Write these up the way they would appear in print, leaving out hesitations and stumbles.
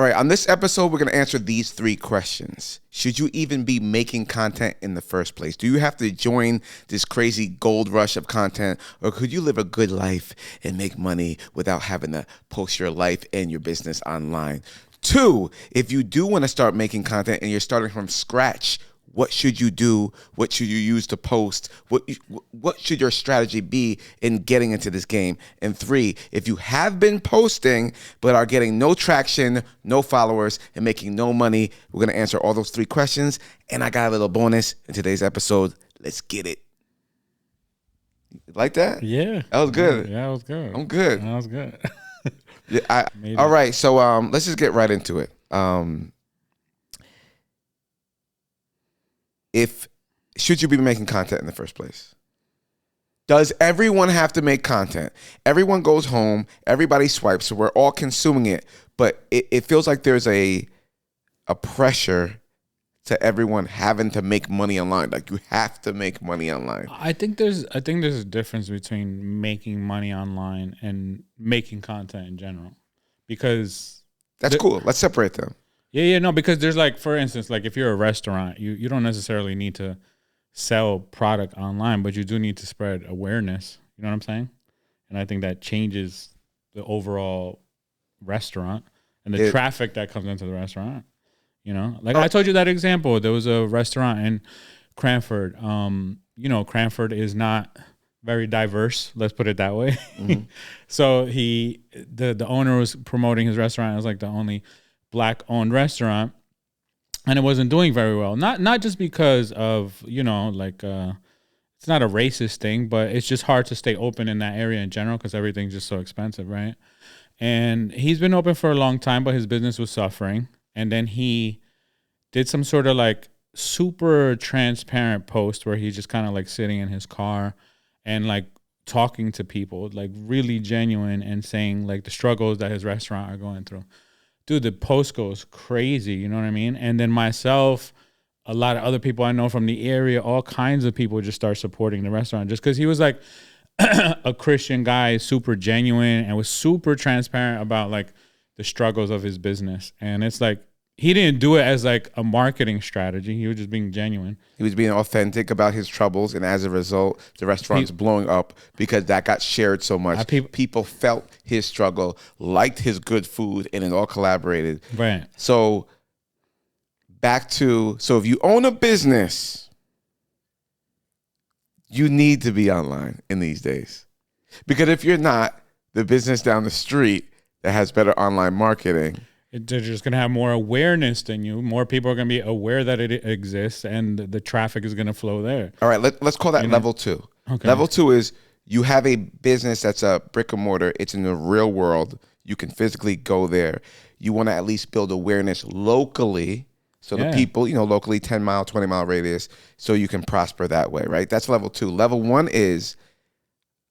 All right, on this episode, we're going to answer these 3 questions. Should you even be making content in the first place? Do you have to join this crazy gold rush of content, or could you live a good life and make money without having to post your life and your business online? 2, if you do want to start making content and you're starting from scratch, what should you do? What should you use to post? What should your strategy be in getting into this game? And 3, if you have been posting but are getting no traction, no followers, and making no money, we're going to answer all those 3 questions. And I got a little bonus in today's episode. Let's get it. Like that? Yeah. That was good. Yeah, that was good. I'm good. That was good. Yeah, all right, so let's just get right into it. Should you be making content in the first place? Does everyone have to make content? Everyone goes home, everybody swipes, so we're all consuming it, but it feels like there's a pressure to everyone having to make money online. Like, you have to make money online. I think there's a difference between making money online and making content in general, because that's cool. Let's separate them. No, because there's, like, for instance, like, if you're a restaurant, you don't necessarily need to sell product online, but you do need to spread awareness. You know what I'm saying? And I think that changes the overall restaurant and the traffic that comes into the restaurant. You know, like I told you that example. There was a restaurant in Cranford. Cranford is not very diverse. Let's put it that way. Mm-hmm. So the owner was promoting his restaurant as, like, the only Black-owned restaurant, and it wasn't doing very well. Not just because of, it's not a racist thing, but it's just hard to stay open in that area in general because everything's just so expensive, right? And he's been open for a long time, but his business was suffering. And then he did some sort of, like, super transparent post where he's just kind of, like, sitting in his car and, like, talking to people, like, really genuine, and saying, like, the struggles that his restaurant are going through. Dude, the post goes crazy, you know what I mean? And then myself, a lot of other people I know from the area, all kinds of people just start supporting the restaurant just because he was, like, a Christian guy, super genuine, and was super transparent about, like, the struggles of his business. And it's like, he didn't do it as, like, a marketing strategy. He was just being genuine. He was being authentic about his troubles, and as a result, the restaurant's blowing up because that got shared so much. People felt his struggle, liked his good food, and it all collaborated. Right. So if you own a business, you need to be online in these days. Because if you're not, the business down the street that has better online marketing, they're just going to have more awareness than you. More people are going to be aware that it exists, and the traffic is going to flow there. All right, let's call that level 2. Okay. Level 2 is you have a business that's a brick and mortar. It's in the real world. You can physically go there. You want to at least build awareness locally, so the people, locally, 10-mile, 20-mile radius, so you can prosper that way, right? That's level 2. Level 1 is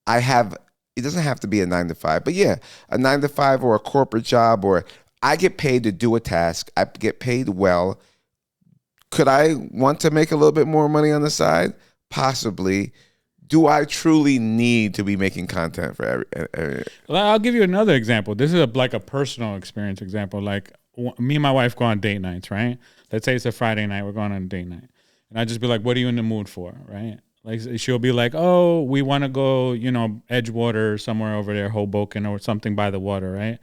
it doesn't have to be a 9-to-5, but a 9-to-5 or a corporate job, or I get paid to do a task. I get paid well. Could I want to make a little bit more money on the side? Possibly. Do I truly need to be making content for every? Well, I'll give you another example. This is like a personal experience example. Like, me and my wife go on date nights, right? Let's say it's a Friday night. We're going on a date night. And I just be like, what are you in the mood for, right? Like, she'll be like, oh, we want to go, Edgewater, somewhere over there, Hoboken, or something by the water, right?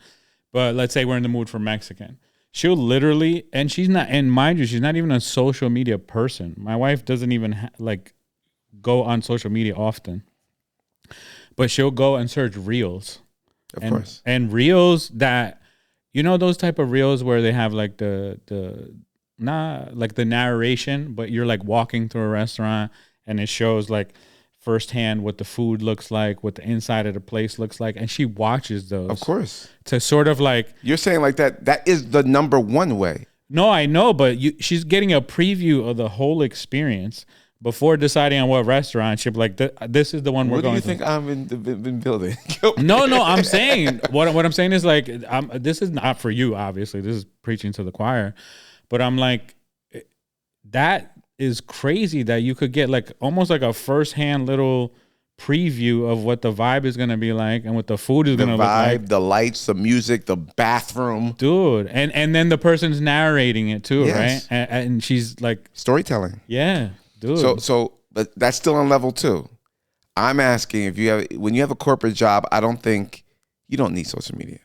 But let's say we're in the mood for Mexican. She'll literally, and she's not, and mind you, she's not even a social media person. My wife doesn't even go on social media often. But she'll go and search reels. Of course. And reels that, those type of reels where they have, like, the narration, but you're, like, walking through a restaurant and it shows, like, firsthand what the food looks like, what the inside of the place looks like, and she watches those. Of course. To sort of, like, you're saying, like, that is the number one way. No, I know, but she's getting a preview of the whole experience before deciding on what restaurant. She'll be like, this is the one we're going to. What do you think I've been building? No, I'm saying, what I'm saying is, like, this is not for you, obviously. This is preaching to the choir. But I'm like, that is crazy that you could get, like, almost like a firsthand little preview of what the vibe is gonna be like and what the food is gonna look like. The lights, the music, the bathroom, dude. And then the person's narrating it too, yes. right? And she's like storytelling. Yeah, dude. But that's still on level 2. I'm asking if when you have a corporate job, I don't think you don't need social media.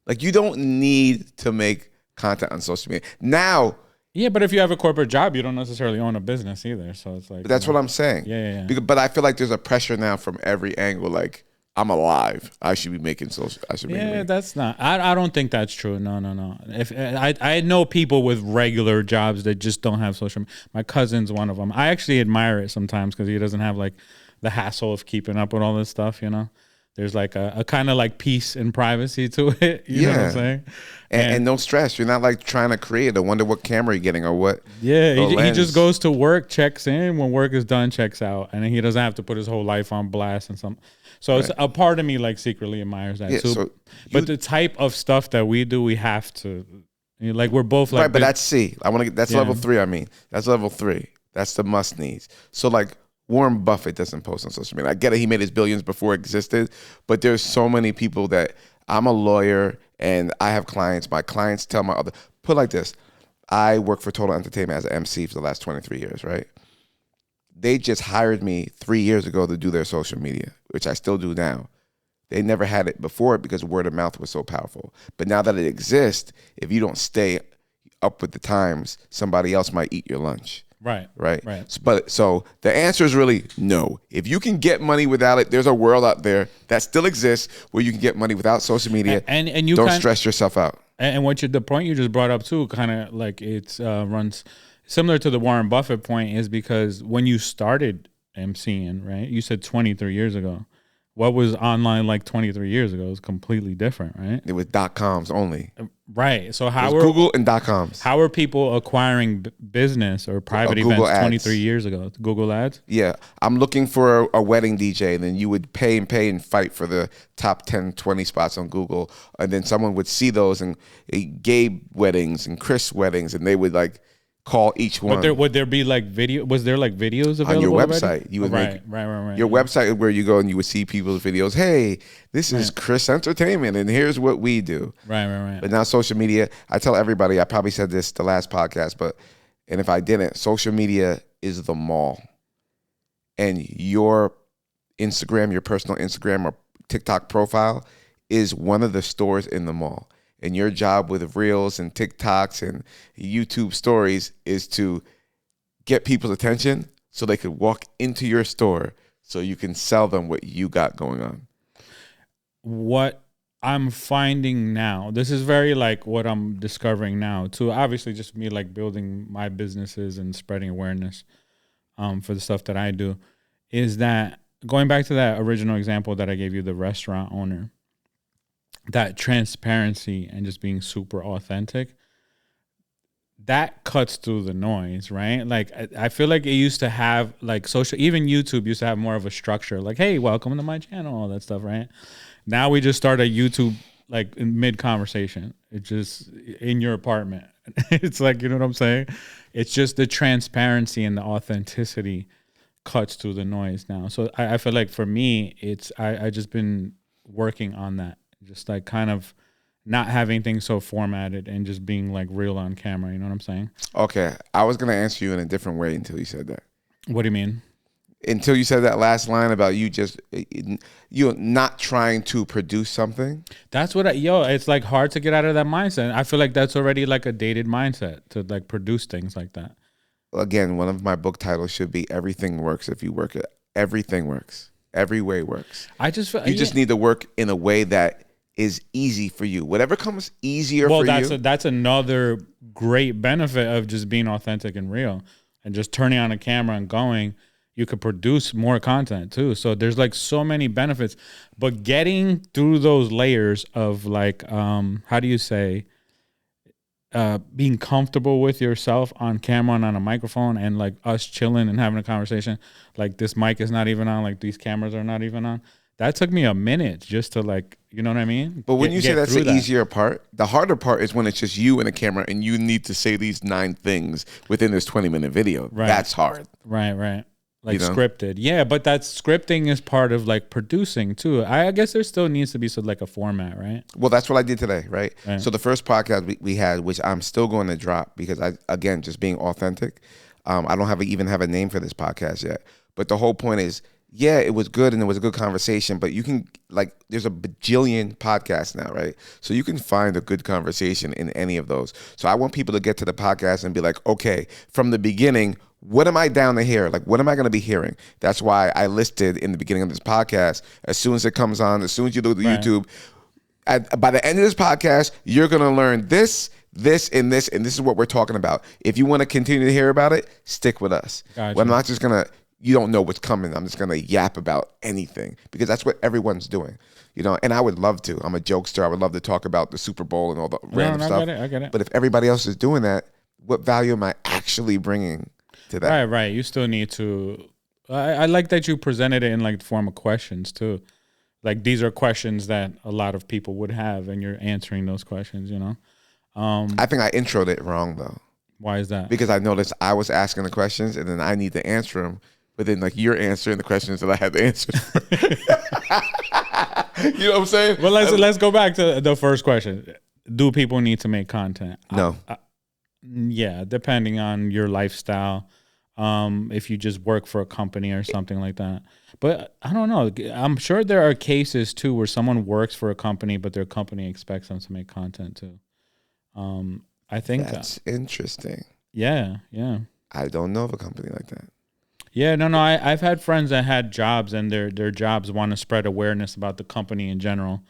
Like, you don't need to make content on social media now. Yeah, but if you have a corporate job, you don't necessarily own a business either. So it's like, that's what I'm saying. Yeah. But I feel like there's a pressure now from every angle. Like, I'm alive. I should be making social. That's not. I don't think that's true. No. If I know people with regular jobs that just don't have social. My cousin's one of them. I actually admire it sometimes because he doesn't have like the hassle of keeping up with all this stuff. You know, there's like a kind of like peace and privacy to it. You know what I'm saying? And no stress. You're not like trying to create. I wonder what camera you're getting or what. Yeah, he just goes to work, checks in. When work is done, checks out, and then he doesn't have to put his whole life on blast and something. So it's a part of me like secretly admires that too. So but the type of stuff that we do, we have to, like, we're both like, right. But that's C. I want to get that's level 3. I mean, that's level 3. That's the must needs. So like Warren Buffett doesn't post on social media. I get it. He made his billions before it existed, but there's so many people that I'm a lawyer and I have clients. My clients tell my other, put it like this. I work for Total Entertainment as an MC for the last 23 years, right? They just hired me 3 years ago to do their social media, which I still do now. They never had it before because word of mouth was so powerful. But now that it exists, if you don't stay up with the times, somebody else might eat your lunch. Right. So the answer is really no. If you can get money without it, there's a world out there that still exists where you can get money without social media. And you don't stress yourself out. And the point you just brought up too, kind of like it's runs similar to the Warren Buffett point, is because when you started MCing, right? You said 23 years ago. What was online like 23 years ago? It was completely different, right? It was .coms only. Right. So how are Google and .coms? How are people acquiring business or private events ads. 23 years ago? Google Ads? Yeah. I'm looking for a wedding DJ, and then you would pay and fight for the top 10, 20 spots on Google. And then someone would see those and Gabe weddings and Chris weddings, and they would like call each one. Would there be like video? Was there like videos available on your website? Already? You would right. Your website is where you go and you would see people's videos. Hey, this is Chris Entertainment, and here's what we do. Right. But now social media. I tell everybody. I probably said this the last podcast, and if I didn't, social media is the mall, and your Instagram, your personal Instagram or TikTok profile, is one of the stores in the mall. And your job with Reels and TikToks and YouTube stories is to get people's attention so they could walk into your store so you can sell them what you got going on. What I'm finding now, this is very like what I'm discovering now too. Obviously just me like building my businesses and spreading awareness for the stuff that I do, is that going back to that original example that I gave you, the restaurant owner, that transparency and just being super authentic, that cuts through the noise, right? Like I feel like it used to have like social, even YouTube used to have more of a structure, like, hey, welcome to my channel, all that stuff, right? Now we just start a YouTube like in mid conversation. It's just in your apartment. It's like, you know what I'm saying? It's just the transparency and the authenticity cuts through the noise now. So I feel like for me, I just been working on that. Just like kind of not having things so formatted and just being like real on camera. You know what I'm saying? Okay. I was going to answer you in a different way until you said that. What do you mean? Until you said that last line about you're not trying to produce something. That's what it's like hard to get out of that mindset. I feel like that's already like a dated mindset to like produce things like that. Again, one of my book titles should be Everything Works If You Work It. Everything works. Every way works. I just feel you just need to work in a way that is easy for you. Whatever comes easier for you. That's another great benefit of just being authentic and real and just turning on a camera and going. You could produce more content too. So there's like so many benefits, but getting through those layers of like, how do you say, being comfortable with yourself on camera and on a microphone, and like us chilling and having a conversation, like this mic is not even on, like these cameras are not even on. That took me a minute just to like, you know what I mean? But when you say that's the easier part, the harder part is when it's just you and a camera and you need to say these 9 things within this 20-minute video. Right. That's hard. Right. like scripted. Yeah, but that's scripting is part of like producing too. I guess there still needs to be like a format, right? Well, that's what I did today, right? So the first podcast we had, which I'm still going to drop because just being authentic. I don't even have a name for this podcast yet. But the whole point is, yeah, it was good and it was a good conversation, but you can, like, there's a bajillion podcasts now, right? So you can find a good conversation in any of those. So I want people to get to the podcast and be like, okay, from the beginning, what am I down to hear? Like, what am I going to be hearing? That's why I listed in the beginning of this podcast, as soon as it comes on, as soon as you look at YouTube, by the end of this podcast, you're going to learn this, and this is what we're talking about. If you want to continue to hear about it, stick with us. Gotcha. Well, I'm not just going to, you don't know what's coming. I'm just going to yap about anything because that's what everyone's doing, and I would love to. I'm a jokester. I would love to talk about the Super Bowl and all the random stuff. I get it. But if everybody else is doing that, what value am I actually bringing to that? Right. You still need to, I like that you presented it in like the form of questions too. Like these are questions that a lot of people would have and you're answering those questions, I think I introed it wrong though. Why is that? Because I noticed I was asking the questions and then I need to answer them. But then, like, you're answering the questions that I had to answer. You know what I'm saying? Well, let's go back to the first question. Do people need to make content? No. Yeah, depending on your lifestyle. If you just work for a company or something like that. But I don't know. I'm sure there are cases, too, where someone works for a company, but their company expects them to make content, too. I think that's interesting. Yeah. I don't know of a company like that. Yeah, no. I've had friends that had jobs and their jobs want to spread awareness about the company in general.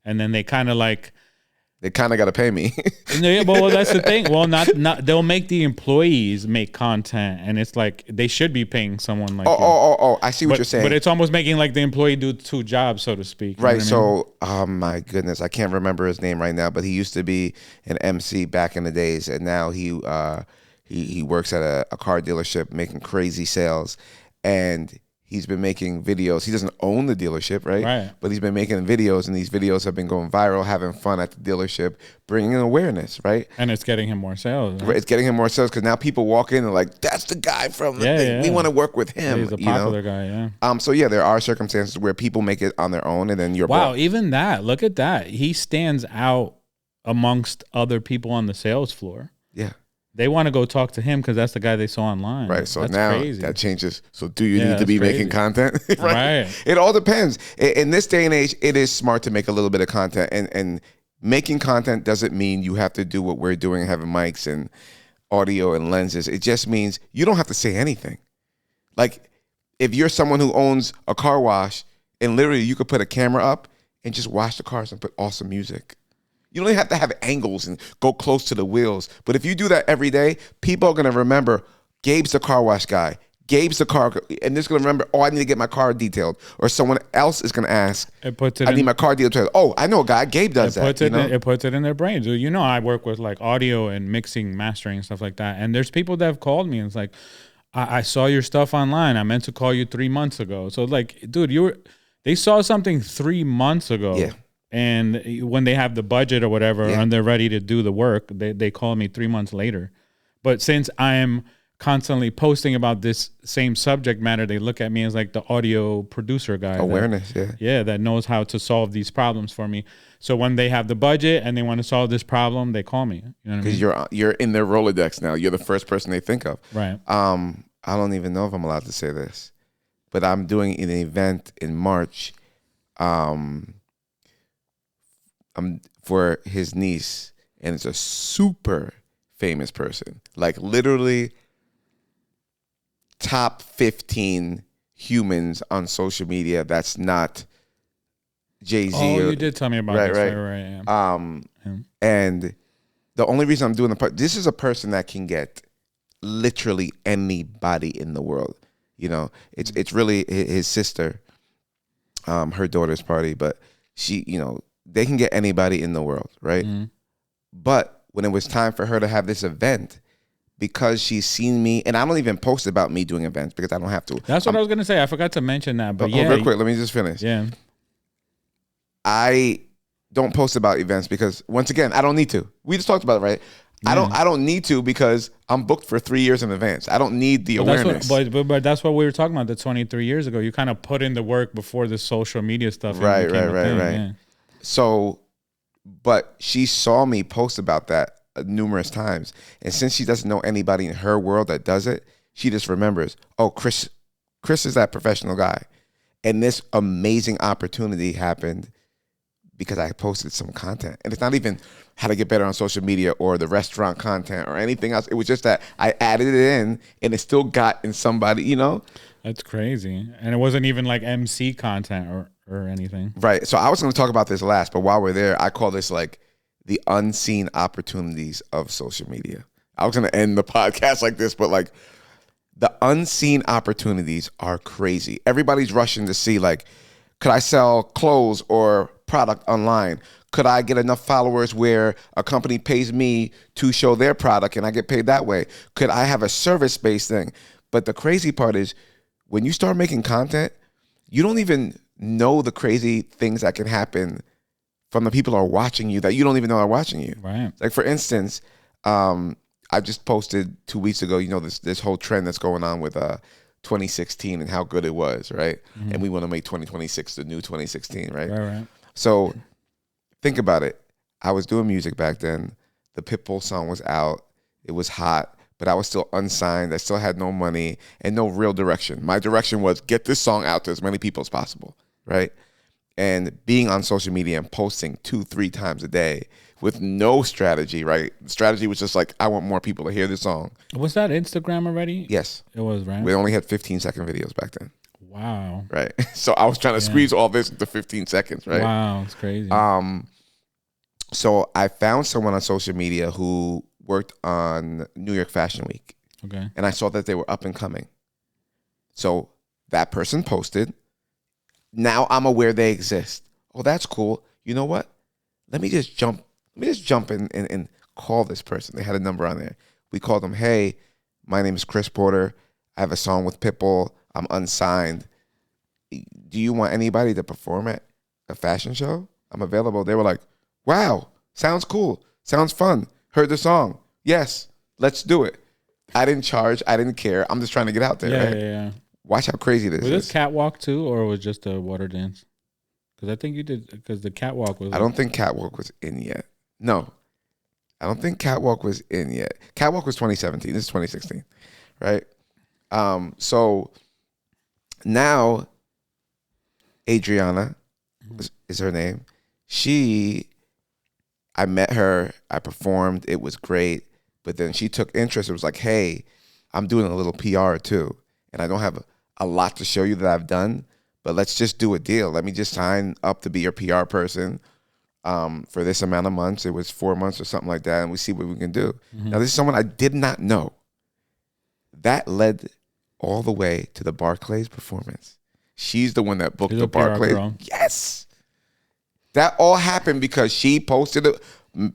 And then they kind of got to pay me. Yeah, well, that's the thing. Well, not they'll make the employees make content and it's like they should be paying someone like I see what you're saying. But it's almost making like the employee do two jobs, so to speak. Right. So, oh my goodness, I can't remember his name right now, but he used to be an MC back in the days and now he works at a car dealership making crazy sales, and he's been making videos. He doesn't own the dealership, right? But he's been making videos, and these videos have been going viral, having fun at the dealership, bringing in awareness, right? And it's getting him more sales. Right? It's getting him more sales because now people walk in and like, that's the guy from the thing. Yeah. We want to work with him. He's a popular guy, yeah. So yeah, there are circumstances where people make it on their own, and then you're even that. Look at that. He stands out amongst other people on the sales floor. Yeah. They want to go talk to him because that's the guy they saw online. Right. So that's now crazy. That changes. So do you need to be making content? Right. It all depends. In this day and age, it is smart to make a little bit of content. And making content doesn't mean you have to do what we're doing, having mics and audio and lenses. It just means you don't have to say anything. Like if you're someone who owns a car wash and literally you could put a camera up and just wash the cars and put awesome music. You don't even have to have angles and go close to the wheels. But if you do that every day, people are going to remember Gabe's the car wash guy. Gabe's the car, and they're going to remember, I need to get my car detailed. Or someone else is going to ask, I need my car detailed. Oh, I know a guy, Gabe does that. It puts it in their brains. I work with like audio and mixing, mastering and stuff like that. And there's people that have called me and it's like, I saw your stuff online. I meant to call you 3 months ago. So like, dude, they saw something 3 months ago. Yeah. And when they have the budget or whatever, and they're ready to do the work, they call me 3 months later. But since I'm constantly posting about this same subject matter, they look at me as like the audio producer guy. Awareness, that knows how to solve these problems for me. So when they have the budget and they want to solve this problem, they call me. You know what I mean? Because you're in their Rolodex now. You're the first person they think of. Right. I don't even know if I'm allowed to say this, but I'm doing an event in March. For his niece, and it's a super famous person, like literally top 15 humans on social media. That's not Jay-Z. Oh, you did tell me about this. Right. Yeah. And the only reason I'm doing this is a person that can get literally anybody in the world. It's really his sister, her daughter's party, but she, they can get anybody in the world, right? Mm-hmm. But when it was time for her to have this event, because she's seen me, and I don't even post about me doing events because I don't have to. That's what I was going to say. I forgot to mention that, but real quick, let me just finish. Yeah. I don't post about events because, once again, I don't need to. We just talked about it, right? I don't need to because I'm booked for 3 years in advance. I don't need the awareness. But that's what we were talking about. The 23 years ago, you kind of put in the work before the social media stuff. Right. Yeah. So, but she saw me post about that numerous times, and since she doesn't know anybody in her world that does it, she just remembers, oh, Chris is that professional guy, and this amazing opportunity happened because I posted some content, and it's not even how to get better on social media or the restaurant content or anything else. It was just that I added it in, and it still got in somebody, you know. That's crazy, and it wasn't even like MC content or anything. Right. So I was going to talk about this last, but while we're there, I call this like the unseen opportunities of social media. I was going to end the podcast like this, but like the unseen opportunities are crazy. Everybody's rushing to see like, could I sell clothes or product online? Could I get enough followers where a company pays me to show their product and I get paid that way? Could I have a service-based thing? But the crazy part is when you start making content, you don't even know the crazy things that can happen from the people who are watching you that you don't even know are watching you. Right. Like for instance, I just posted 2 weeks ago, you know, this whole trend that's going on with 2016 and how good it was, right? Mm-hmm. And we want to make 2026 the new 2016, right? Right. So think about it. I was doing music back then. The Pitbull song was out. It was hot, but I was still unsigned. I still had no money and no real direction. My direction was get this song out to as many people as possible, right? And being on social media and posting 2-3 times a day with no strategy, right? The strategy was just like, I want more people to hear this song. Was that Instagram already? Yes. It was, right? We only had 15-second videos back then. Wow. Right. So I was trying to squeeze all this into 15 seconds, right? Wow, it's crazy. So I found someone on social media who worked on New York Fashion Week. Okay. And I saw that they were up and coming. So that person posted. Now I'm aware they exist. Oh, that's cool. You know what? Let me just jump in and call this person. They had a number on there. We called them, hey, my name is Chris Porter. I have a song with Pitbull. I'm unsigned. Do you want anybody to perform at a fashion show? I'm available. They were like, wow, sounds cool. Sounds fun. Heard the song. Yes, let's do it. I didn't charge. I didn't care. I'm just trying to get out there. Right? Yeah. Watch how crazy this is. Was this catwalk too, or was it just a water dance? Because I think you did, because the catwalk was... I don't think catwalk was in yet. No. I don't think catwalk was in yet. Catwalk was 2017. This is 2016, right? So now Adriana is her name. I met her. I performed. It was great. But then she took interest. It was like, hey, I'm doing a little PR too. And I don't have a lot to show you that I've done, but let's just do a deal. Let me just sign up to be your PR person for this amount of months. It was 4 months or something like that, and we see what we can do. Mm-hmm. Now, this is someone I did not know. That led all the way to the Barclays performance. She's the one that booked the Barclays. Yes. That all happened because she posted it,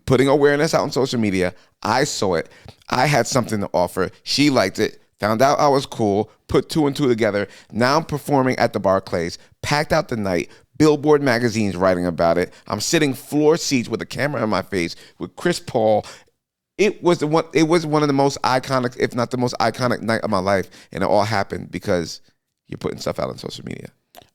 putting awareness out on social media. I saw it. I had something to offer. She liked it. Found out I was cool, put 2 and 2 together. Now I'm performing at the Barclays, packed out the night, Billboard magazine's writing about it. I'm sitting floor seats with a camera in my face with Chris Paul. It was one of the most iconic, if not the most iconic night of my life. And it all happened because you're putting stuff out on social media.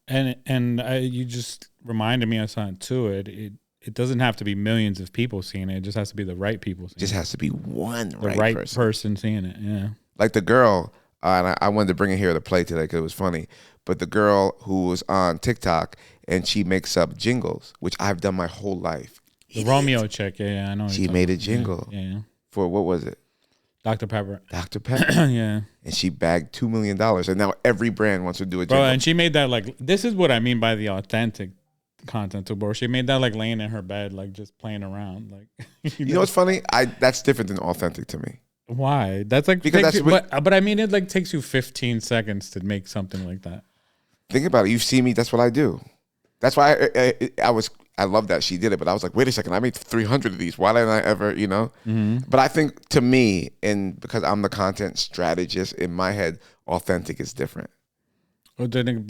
And you just reminded me of something too. It doesn't have to be millions of people seeing it. It just has to be the right people seeing it. Just has to be one the right person seeing it, yeah. Like the girl, and I wanted to bring her here to play today because it was funny, but the girl who was on TikTok and she makes up jingles, which I've done my whole life. The Romeo chick, yeah, I know. She made a jingle for, what was it? Dr. Pepper. Dr. Pepper. Yeah. And she bagged $2 million. And now every brand wants to do a jingle. Bro, and she made that like, this is what I mean by the authentic content too, bro. She made that like laying in her bed, like just playing around. Like, you know what's funny? That's different than authentic to me. Why? That's like, because but I mean, it like takes you 15 seconds to make something like that. Think about it. You see me. That's what I do. That's why I love that she did it. But I was like, wait a second. I made 300 of these. Why didn't I ever, you know? Mm-hmm. But I think to me, and because I'm the content strategist in my head, authentic is different. Well, then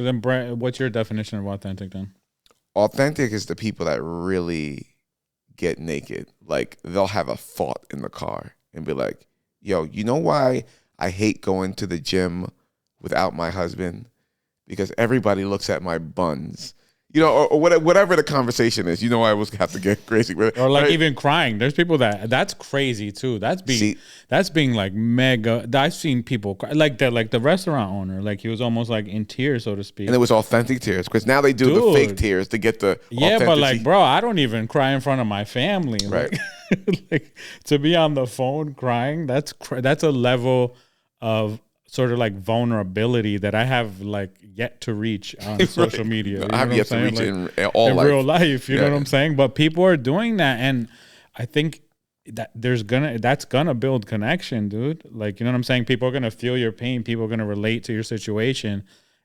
what's your definition of authentic then? Authentic is the people that really get naked. Like they'll have a thought in the car and be like, yo, you know why I hate going to the gym without my husband? Because everybody looks at my buns. You know, or whatever the conversation is, you know, I always have to get crazy with it. Or like right? even crying. There's people that's crazy too. That's being like mega. I've seen people cry. Like the restaurant owner, like he was almost like in tears, so to speak. And it was authentic tears, because now they do the fake tears to get the but like, bro, I don't even cry in front of my family. Right. Like to be on the phone crying, that's a level of sort of like vulnerability that I have like yet to reach on social media. No, I have yet to reach like, in all in life. real life. You know what I'm saying? But people are doing that, and I think that that's gonna build connection, dude. Like, you know what I'm saying? People are gonna feel your pain. People are gonna relate to your situation,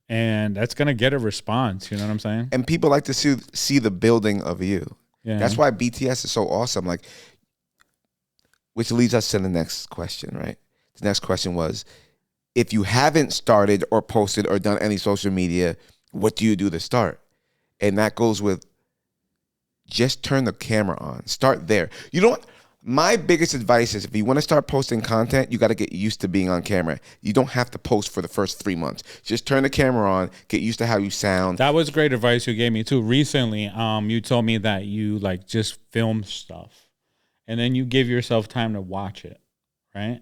and that's gonna get a response. You know what I'm saying? And people like to see the building of you. Yeah. That's why BTS is so awesome. Like, which leads us to the next question, right? The next question was, if you haven't started or posted or done any social media, what do you do to start? And that goes with just turn the camera on. Start there. You know what? My biggest advice is if you want to start posting content, you got to get used to being on camera. You don't have to post for the first 3 months. Just turn the camera on, get used to how you sound. That was great advice you gave me too. Recently, you told me that you like just film stuff and then you give yourself time to watch it, right?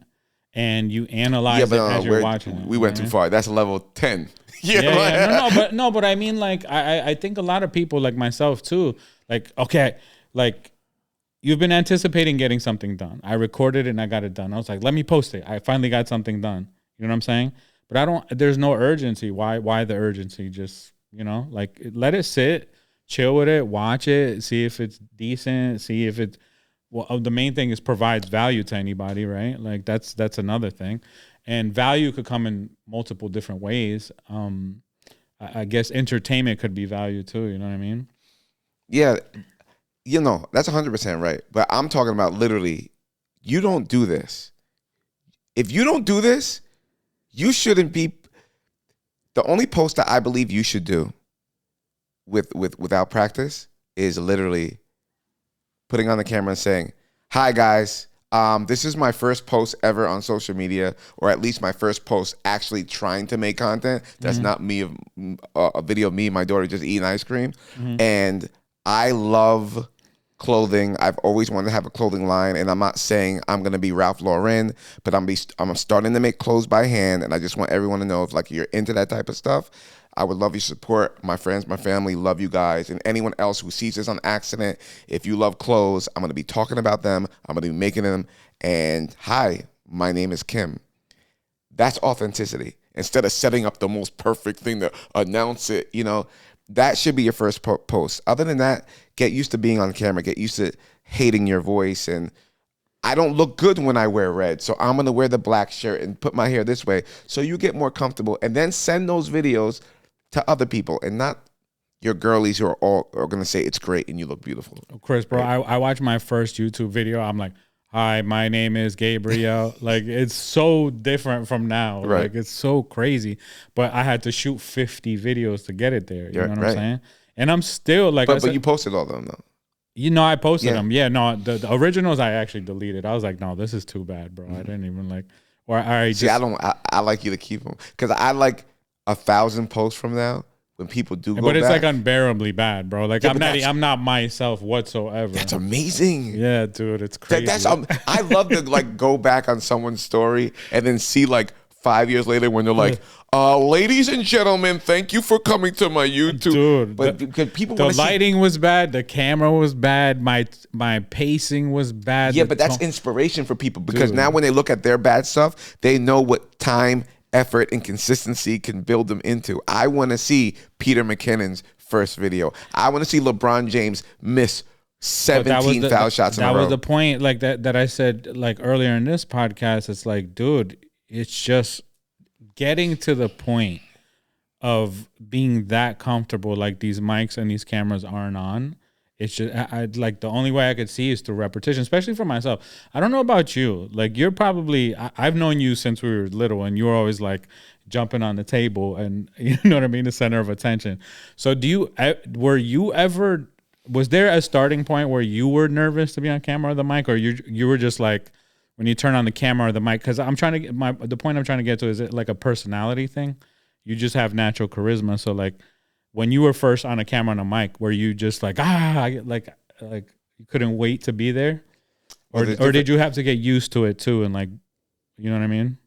And you analyze it as you're watching it. We went too far. That's level 10. But I mean, like, I think a lot of people, like myself too, like, okay, like, you've been anticipating getting something done. I recorded it and I got it done. I was like, let me post it. I finally got something done. You know what I'm saying? But there's no urgency. Why the urgency? Just, you know, like, let it sit, chill with it, watch it, see if it's decent, see if it's, well, the main thing is provides value to anybody, right? Like that's another thing. And value could come in multiple different ways. I guess entertainment could be value too. You know what I mean? Yeah. You know, that's 100% right. But I'm talking about literally, you don't do this. If you don't do this, you shouldn't be. The only post that I believe you should do without practice is literally putting on the camera and saying, hi guys, this is my first post ever on social media, or at least my first post actually trying to make content. That's not me, a video of me and my daughter just eating ice cream. And I love clothing. I've always wanted to have a clothing line, and I'm not saying I'm going to be Ralph Lauren, but I'm starting to make clothes by hand, and I just want everyone to know if like you're into that type of stuff, I would love your support. My friends, my family, love you guys. And anyone else who sees this on accident, if you love clothes, I'm going to be talking about them. I'm going to be making them. And hi, my name is Kim. That's authenticity. Instead of setting up the most perfect thing to announce it, you know, that should be your first post. Other than that, get used to being on camera. Get used to hating your voice. And I don't look good when I wear red, so I'm going to wear the black shirt and put my hair this way so you get more comfortable. And then send those videos to other people, and not your girlies who are going to say it's great and you look beautiful. Chris, bro, right? I watched my first YouTube video. I'm like, hi, my name is Gabriel. Like, it's so different from now. Right. Like, it's so crazy. But I had to shoot 50 videos to get it there. You know what I'm saying? And I'm still like, but you posted all of them though. You know, I posted them. Yeah, no, the originals I actually deleted. I was like, no, this is too bad, bro. I didn't even like, or I just. See, I like you to keep them, because I like 1,000 posts from now when people do go but it's back. like unbearably bad, bro. Like, I'm not myself whatsoever. That's amazing. Yeah, dude, it's crazy. I love to like go back on someone's story and then see like 5 years later when they're like, ladies and gentlemen, thank you for coming to my YouTube. Dude, but because people the lighting was bad, the camera was bad, my pacing was bad. Yeah, but that's inspiration for people, because now when they look at their bad stuff, they know what time, effort, and consistency can build them into. I want to see Peter McKinnon's first video. I want to see LeBron James miss 17 foul shots in a row. That was the point, like that I said like earlier in this podcast. It's like, dude, it's just getting to the point of being that comfortable, like these mics and these cameras aren't on. It's just, I like, the only way I could see is through repetition, especially for myself. I don't know about you. Like, you're probably, I've known you since we were little, and you were always like jumping on the table and, you know what I mean, the center of attention. So were you ever Was there a starting point where you were nervous to be on camera or the mic, or you were just like when you turn on the camera or the mic? Because I'm trying to get the point I'm trying to get to is it like a personality thing? You just have natural charisma. So like when you were first on a camera and a mic, were you just like like you couldn't wait to be there, or did you have to get used to it too and like, you know what I mean?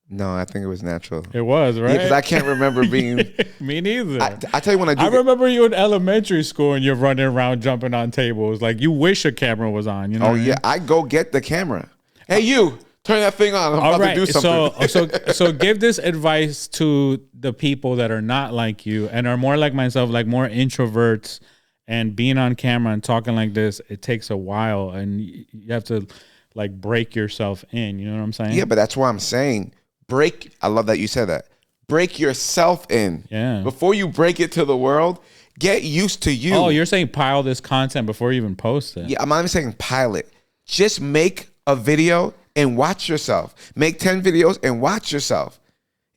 No, I think it was natural. It was, right? Yeah, because I can't remember being. Me neither. I tell you when I remember you in elementary school and you're running around jumping on tables. Like you wish a camera was on. You know? Oh yeah, I go get the camera. Hey, you turn that thing on. I'm about to do something. So give this advice to the people that are not like you and are more like myself, like more introverts. And being on camera and talking like this, it takes a while, and you have to like break yourself in. You know what I'm saying? Yeah, but that's why I'm saying. I love that you said that. Break yourself in. Yeah. Before you break it to the world, get used to you. Oh, you're saying pile this content before you even post it. Yeah, I'm not even saying pilot. Just make a video and watch yourself. Make 10 videos and watch yourself.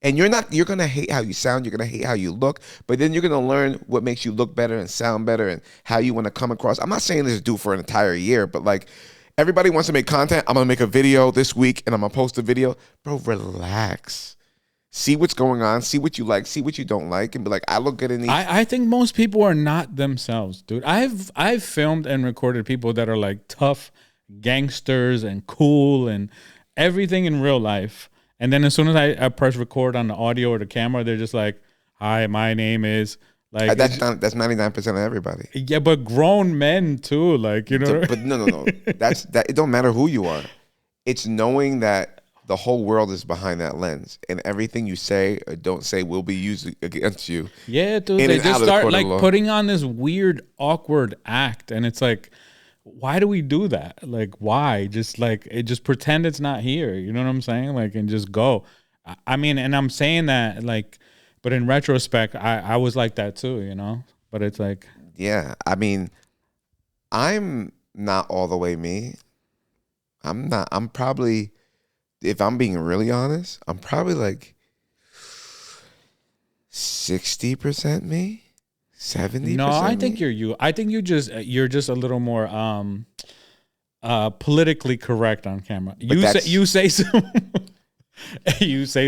And you're going to hate how you sound. You're going to hate how you look. But then you're going to learn what makes you look better and sound better and how you want to come across. I'm not saying this is due for an entire year, but like, everybody wants to make content. I'm going to make a video this week and I'm going to post a video. Bro, relax. See what's going on. See what you like. See what you don't like. And be like, I look good in these. I think most people are not themselves, dude. I've filmed and recorded people that are like tough gangsters and cool and everything in real life. And then as soon as I press record on the audio or the camera, they're just like, hi, my name is... Like that's 99% of everybody. Yeah, but grown men too, like, you know. But no. That's that. It don't matter who you are. It's knowing that the whole world is behind that lens, and everything you say or don't say will be used against you. Yeah, dude. They just start like putting on this weird, awkward act, and it's like, why do we do that? Like, why? Just pretend it's not here. You know what I'm saying? Like, and just go. I mean, and I'm saying that like. But in retrospect, I was like that too, you know? But it's like... Yeah, I mean, I'm not all the way me. I'm probably, if I'm being really honest, I'm probably like 60% me, 70%. No, I think you're you. I think you're just a little more politically correct on camera. You say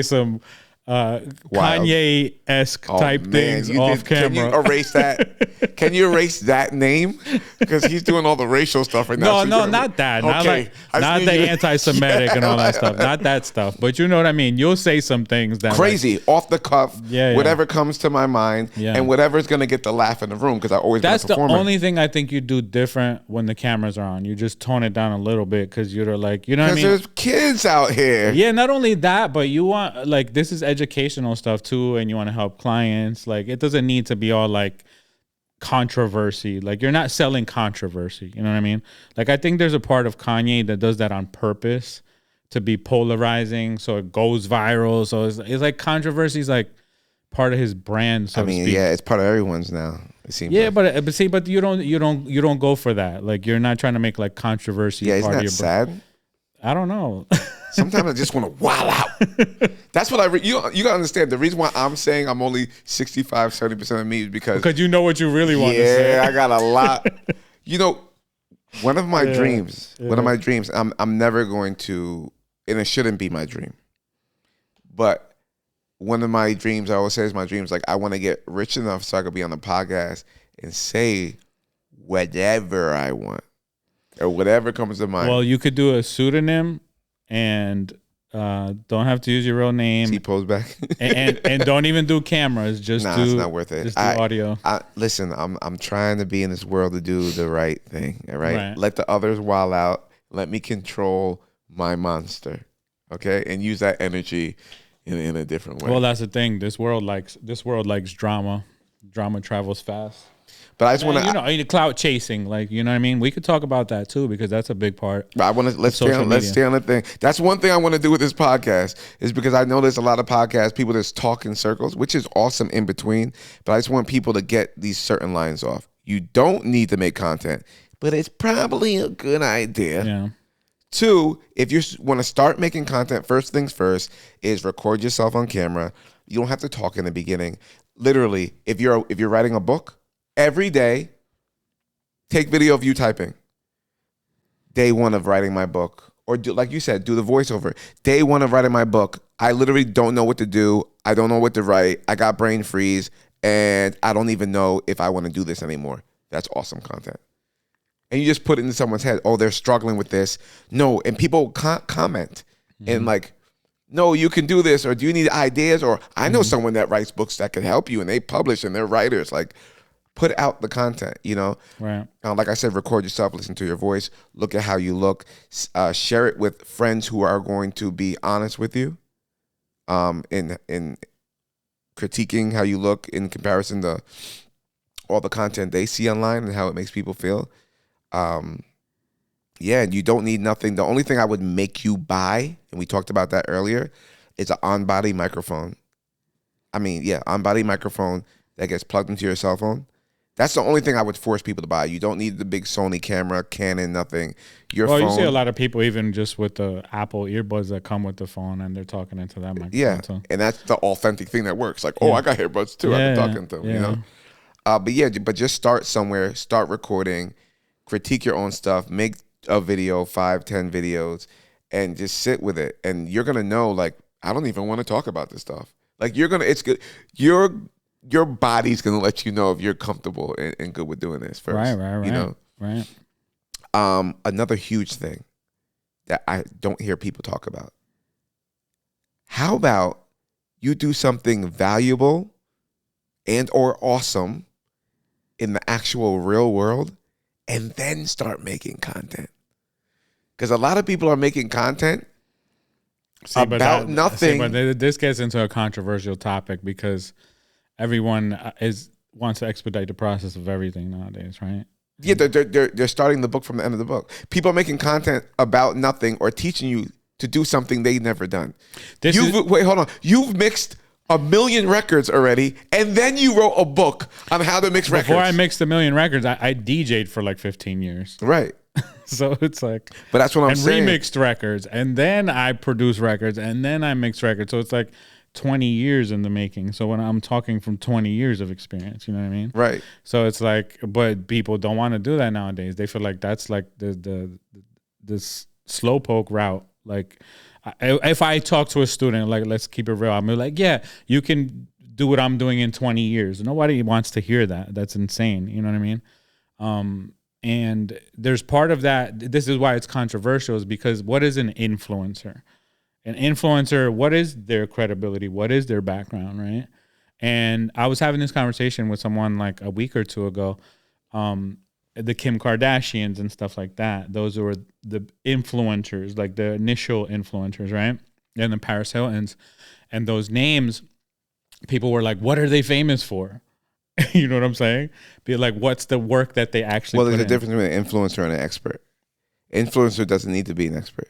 some Kanye-esque type things off camera. Can you erase that? Can you erase that name? Because he's doing all the racial stuff right now. No, not that. Okay. Not the anti-Semitic and all that stuff. Not that stuff. But you know what I mean? You'll say some things that crazy, off the cuff, whatever comes to my mind, and whatever's going to get the laugh in the room, because I always That's the only thing I think you do different when the cameras are on. You just tone it down a little bit because you're like, you know what I mean? Because there's kids out here. Yeah, not only that, but you want, like, this is educational stuff too, and you want to help clients. Like, it doesn't need to be all like controversy. Like, you're not selling controversy. You know what I mean? Like, I think there's a part of Kanye that does that on purpose to be polarizing, so it goes viral. So it's like controversy is like part of his brand. So I mean, yeah, it's part of everyone's now. It seems. Yeah, like. but you don't go for that. Like, you're not trying to make like controversy. Yeah, isn't that sad? I don't know. Sometimes I just want to wild out. That's what you got to understand. The reason why I'm saying I'm only 65, 70% of me is because you know what you really want to say. Yeah, I got a lot. You know, one of my dreams, I'm never going to, and it shouldn't be my dream, but one of my dreams, I always say is my dreams, like I want to get rich enough so I could be on the podcast and say whatever I want. Or whatever comes to mind. Well, you could do a pseudonym and don't have to use your real name. See, pose back. and don't even do cameras. Just it's not worth it. Just do audio. Listen, I'm trying to be in this world to do the right thing. All right? Let the others wild out. Let me control my monster. Okay, and use that energy in a different way. Well, that's the thing. This world likes drama. Drama travels fast. But I just want to, the clout chasing, like, you know what I mean? We could talk about that too, because that's a big part. But I want to, let's stay on the thing. That's one thing I want to do with this podcast, is because I know there's a lot of podcasts, people just talk in circles, which is awesome in between. But I just want people to get these certain lines off. You don't need to make content, but it's probably a good idea. Yeah. 2, if you want to start making content, first things first is record yourself on camera. You don't have to talk in the beginning. Literally, if you're writing a book, every day, Take video of you typing. Day one of writing my book. Or do, like you said, do the voiceover. Day one of writing my book. I literally don't know what to do. I don't know what to write. I got brain freeze. And I don't even know if I want to do this anymore. That's awesome content. And you just put it in someone's head. Oh, they're struggling with this. No. And people comment. And like, no, you can do this. Or do you need ideas? Or I know someone that writes books that can help you. And they publish and they're writers. Like, put out the content, you know? Right. Like I said, record yourself, listen to your voice, look at how you look, share it with friends who are going to be honest with you in critiquing how you look in comparison to all the content they see online and how it makes people feel. Yeah, you don't need nothing. The only thing I would make you buy, and we talked about that earlier, is an on-body microphone. On-body microphone that gets plugged into your cell phone. That's the only thing I would force people to buy. You don't need the big Sony camera, Canon, nothing. Your phone. You see a lot of people even just with the Apple earbuds that come with the phone and they're talking into that microphone. Yeah, so. And that's the authentic thing that works. Like, I got earbuds too. I've been talking to them, you know? But just start somewhere. Start recording. Critique your own stuff. Make a video, 5-10 videos, and just sit with it. And you're going to know, like, I don't even want to talk about this stuff. Like, it's good. Your body's gonna let you know if you're comfortable and good with doing this first. Right. You know? Right. Another huge thing that I don't hear people talk about. How about you do something valuable and or awesome in the actual real world and then start making content? Because a lot of people are making content about nothing. But this gets into a controversial topic because everyone wants to expedite the process of everything nowadays, right? Yeah, they're starting the book from the end of the book. People are making content about nothing or teaching you to do something they've never done. Wait, hold on. You've mixed 1 million records already, and then you wrote a book on how to mix records. Before I mixed 1 million records, I DJ'd for like 15 years. Right. So it's like, but that's what I'm saying. And remixed records, and then I produced records, and then I mixed records. So it's like 20 years in the making. So when I'm talking from 20 years of experience, you know what I mean? Right. So it's like, but people don't want to do that nowadays. They feel like that's like this slowpoke route. Like, if I talk to a student, like, let's keep it real, I'm like, yeah, you can do what I'm doing in 20 years. Nobody wants to hear that. That's insane. You know what I mean? And there's part of that. This is why it's controversial, is because what is an influencer? An influencer, what is their credibility? What is their background, right? And I was having this conversation with someone like a week or two ago, the Kim Kardashians and stuff like that. Those were the influencers, like the initial influencers, right? And the Paris Hiltons. And those names, people were like, what are they famous for? You know what I'm saying? Be like, what's the work that they actually there's a difference between an influencer and an expert. Influencer doesn't need to be an expert.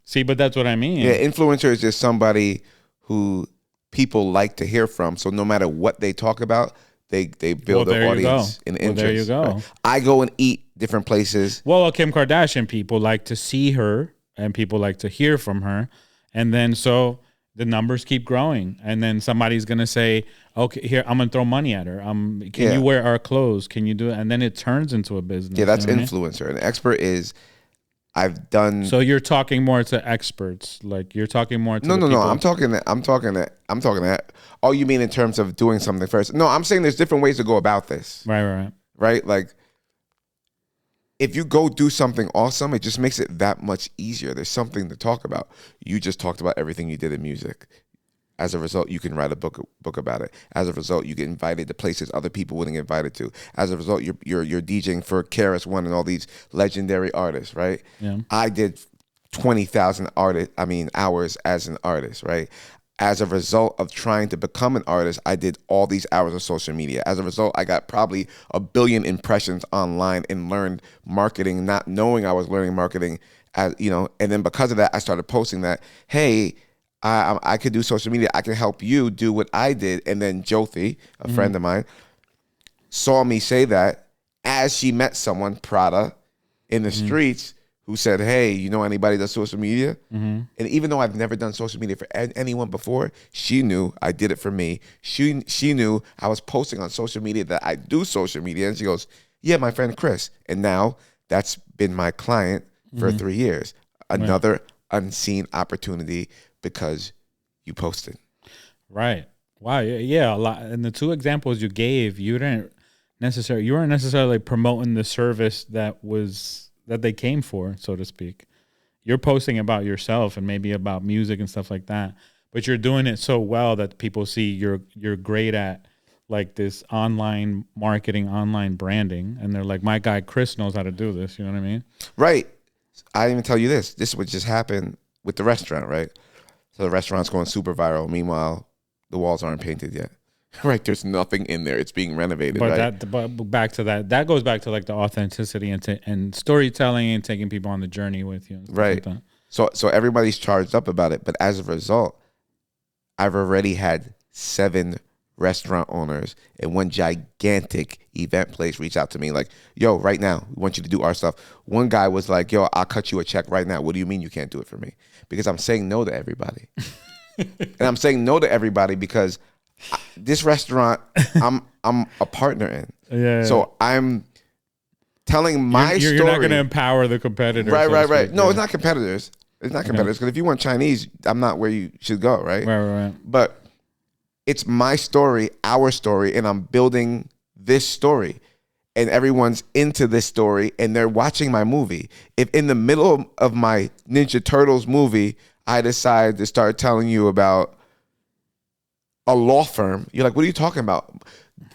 See, but that's what I mean. Yeah, influencer is just somebody who people like to hear from. So no matter what they talk about, they build an audience and interest. There you go. Right? I go and eat different places. Well, Kim Kardashian, people like to see her and people like to hear from her. And then so the numbers keep growing. And then somebody's going to say, okay, here, I'm going to throw money at her. Can you wear our clothes? Can you do it? And then it turns into a business. Yeah, that's influencer. An expert is, I've done. So you're talking more to experts, like you're talking more to no. I'm talking that. Oh, you mean in terms of doing something first? No, I'm saying there's different ways to go about this. Right. Like, if you go do something awesome, it just makes it that much easier. There's something to talk about. You just talked about everything you did in music. As a result, you can write a book about it. As a result, you get invited to places other people wouldn't get invited to. As a result, you're DJing for KRS-One and all these legendary artists, right? Yeah. I did 20,000 hours as an artist, right? As a result of trying to become an artist, I did all these hours of social media. As a result, I got probably 1 billion impressions online and learned marketing, not knowing I was learning marketing, and then because of that, I started posting that, hey, I could do social media. I can help you do what I did. And then Jyothi, a friend of mine, saw me say that as she met someone, Prada, in the streets, who said, hey, you know anybody that does social media? And even though I've never done social media for anyone before, she knew I did it for me. She knew I was posting on social media that I do social media. And she goes, Yeah, my friend Chris. And now that's been my client for 3 years. Another unseen opportunity because you posted. Right. Wow. Yeah. A lot. And the two examples you gave, you weren't necessarily promoting the service that they came for, so to speak. You're posting about yourself and maybe about music and stuff like that, but you're doing it so well that people see you're great at like this online marketing, online branding, and they're like, my guy Chris knows how to do this. You know what I mean? Right. I didn't even tell you this. This is what just happened with the restaurant, right? So the restaurant's going super viral. Meanwhile, the walls aren't painted yet. Right, there's nothing in there. It's being renovated. But but back to that goes back to like the authenticity and storytelling and taking people on the journey with you. Right. Like so everybody's charged up about it. But as a result, I've already had 7 restaurant owners and one gigantic event place reach out to me like, yo, right now, we want you to do our stuff. One guy was like, yo, I'll cut you a check right now. What do you mean you can't do it for me? Because I'm saying no to everybody. And I'm saying no to everybody because this restaurant I'm a partner in. Yeah. So I'm telling my story. You're not going to empower the competitors. Right. No, it's not competitors. It's not competitors because if you want Chinese, I'm not where you should go, right? Right. But it's my story, our story, and I'm building this story. And everyone's into this story, and they're watching my movie. If in the middle of my Ninja Turtles movie, I decide to start telling you about a law firm, you're like, what are you talking about?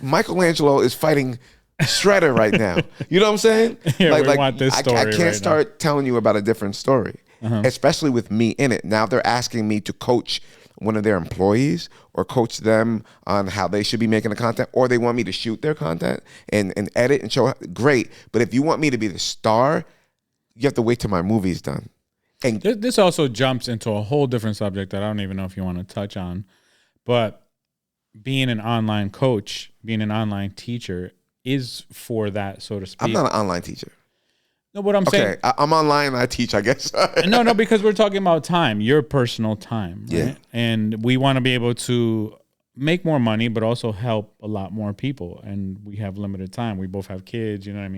Michelangelo is fighting Shredder right now. You know what I'm saying? Yeah, we want this story I can't start telling you about a different story, especially with me in it. Now they're asking me to coach one of their employees or coach them on how they should be making the content, or they want me to shoot their content and edit and show. Great. But if you want me to be the star, you have to wait till my movie's done. And this also jumps into a whole different subject that I don't even know if you want to touch on, but being an online coach, being an online teacher is for that, so to speak. I'm not an online teacher. No, what I'm saying. Okay, I'm online and I teach, I guess. No, because we're talking about time, your personal time. Right? Yeah. And we want to be able to make more money, but also help a lot more people. And we have limited time. We both have kids, you know what I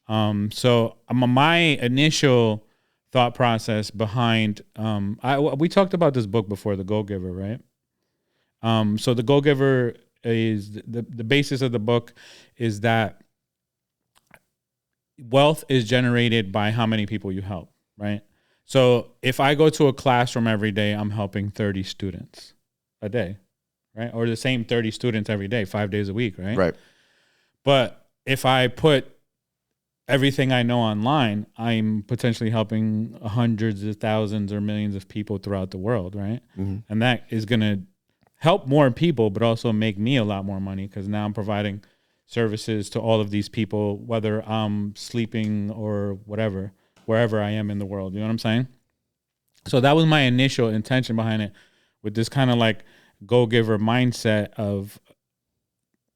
mean? So my initial thought process behind, we talked about this book before, The Go-Giver, right? So The Go-Giver is, the basis of the book is that wealth is generated by how many people you help, right? So if I go to a classroom every day, I'm helping 30 students a day, right? Or the same 30 students every day, 5 days a week, right? Right. But if I put everything I know online, I'm potentially helping hundreds of thousands or millions of people throughout the world, right? Mm-hmm. And that is going to help more people, but also make me a lot more money because now I'm providing services to all of these people, whether I'm sleeping or whatever, wherever I am in the world. You know what I'm saying? So that was my initial intention behind it, with this kind of like go-giver mindset of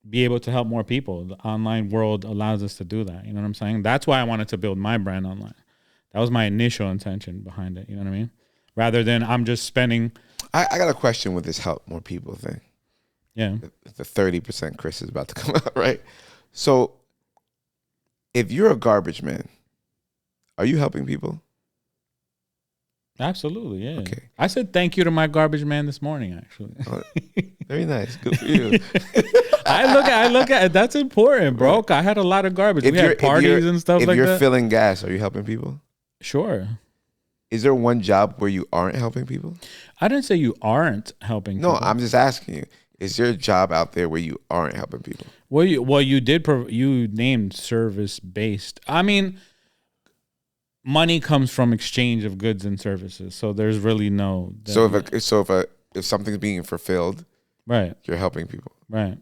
be able to help more people. The online world allows us to do that. You know what I'm saying? That's why I wanted to build my brand online. That was my initial intention behind it. You know what I mean? Rather than I'm just spending. I got a question with this help more people thing. Yeah. The 30% Chris is about to come out, right? So if you're a garbage man, are you helping people? Absolutely, yeah. Okay. I said thank you to my garbage man this morning, actually. Very nice. Good for you. I look at that's important, bro. Right. I had a lot of garbage. We had parties and stuff like that. If you're filling gas, are you helping people? Sure. Is there one job where you aren't helping people? I didn't say you aren't helping people. No, I'm just asking you. Is there a job out there where you aren't helping people? Well, you named service-based. I mean, money comes from exchange of goods and services. So there's really no. If something's being fulfilled, right, you're helping people. Right.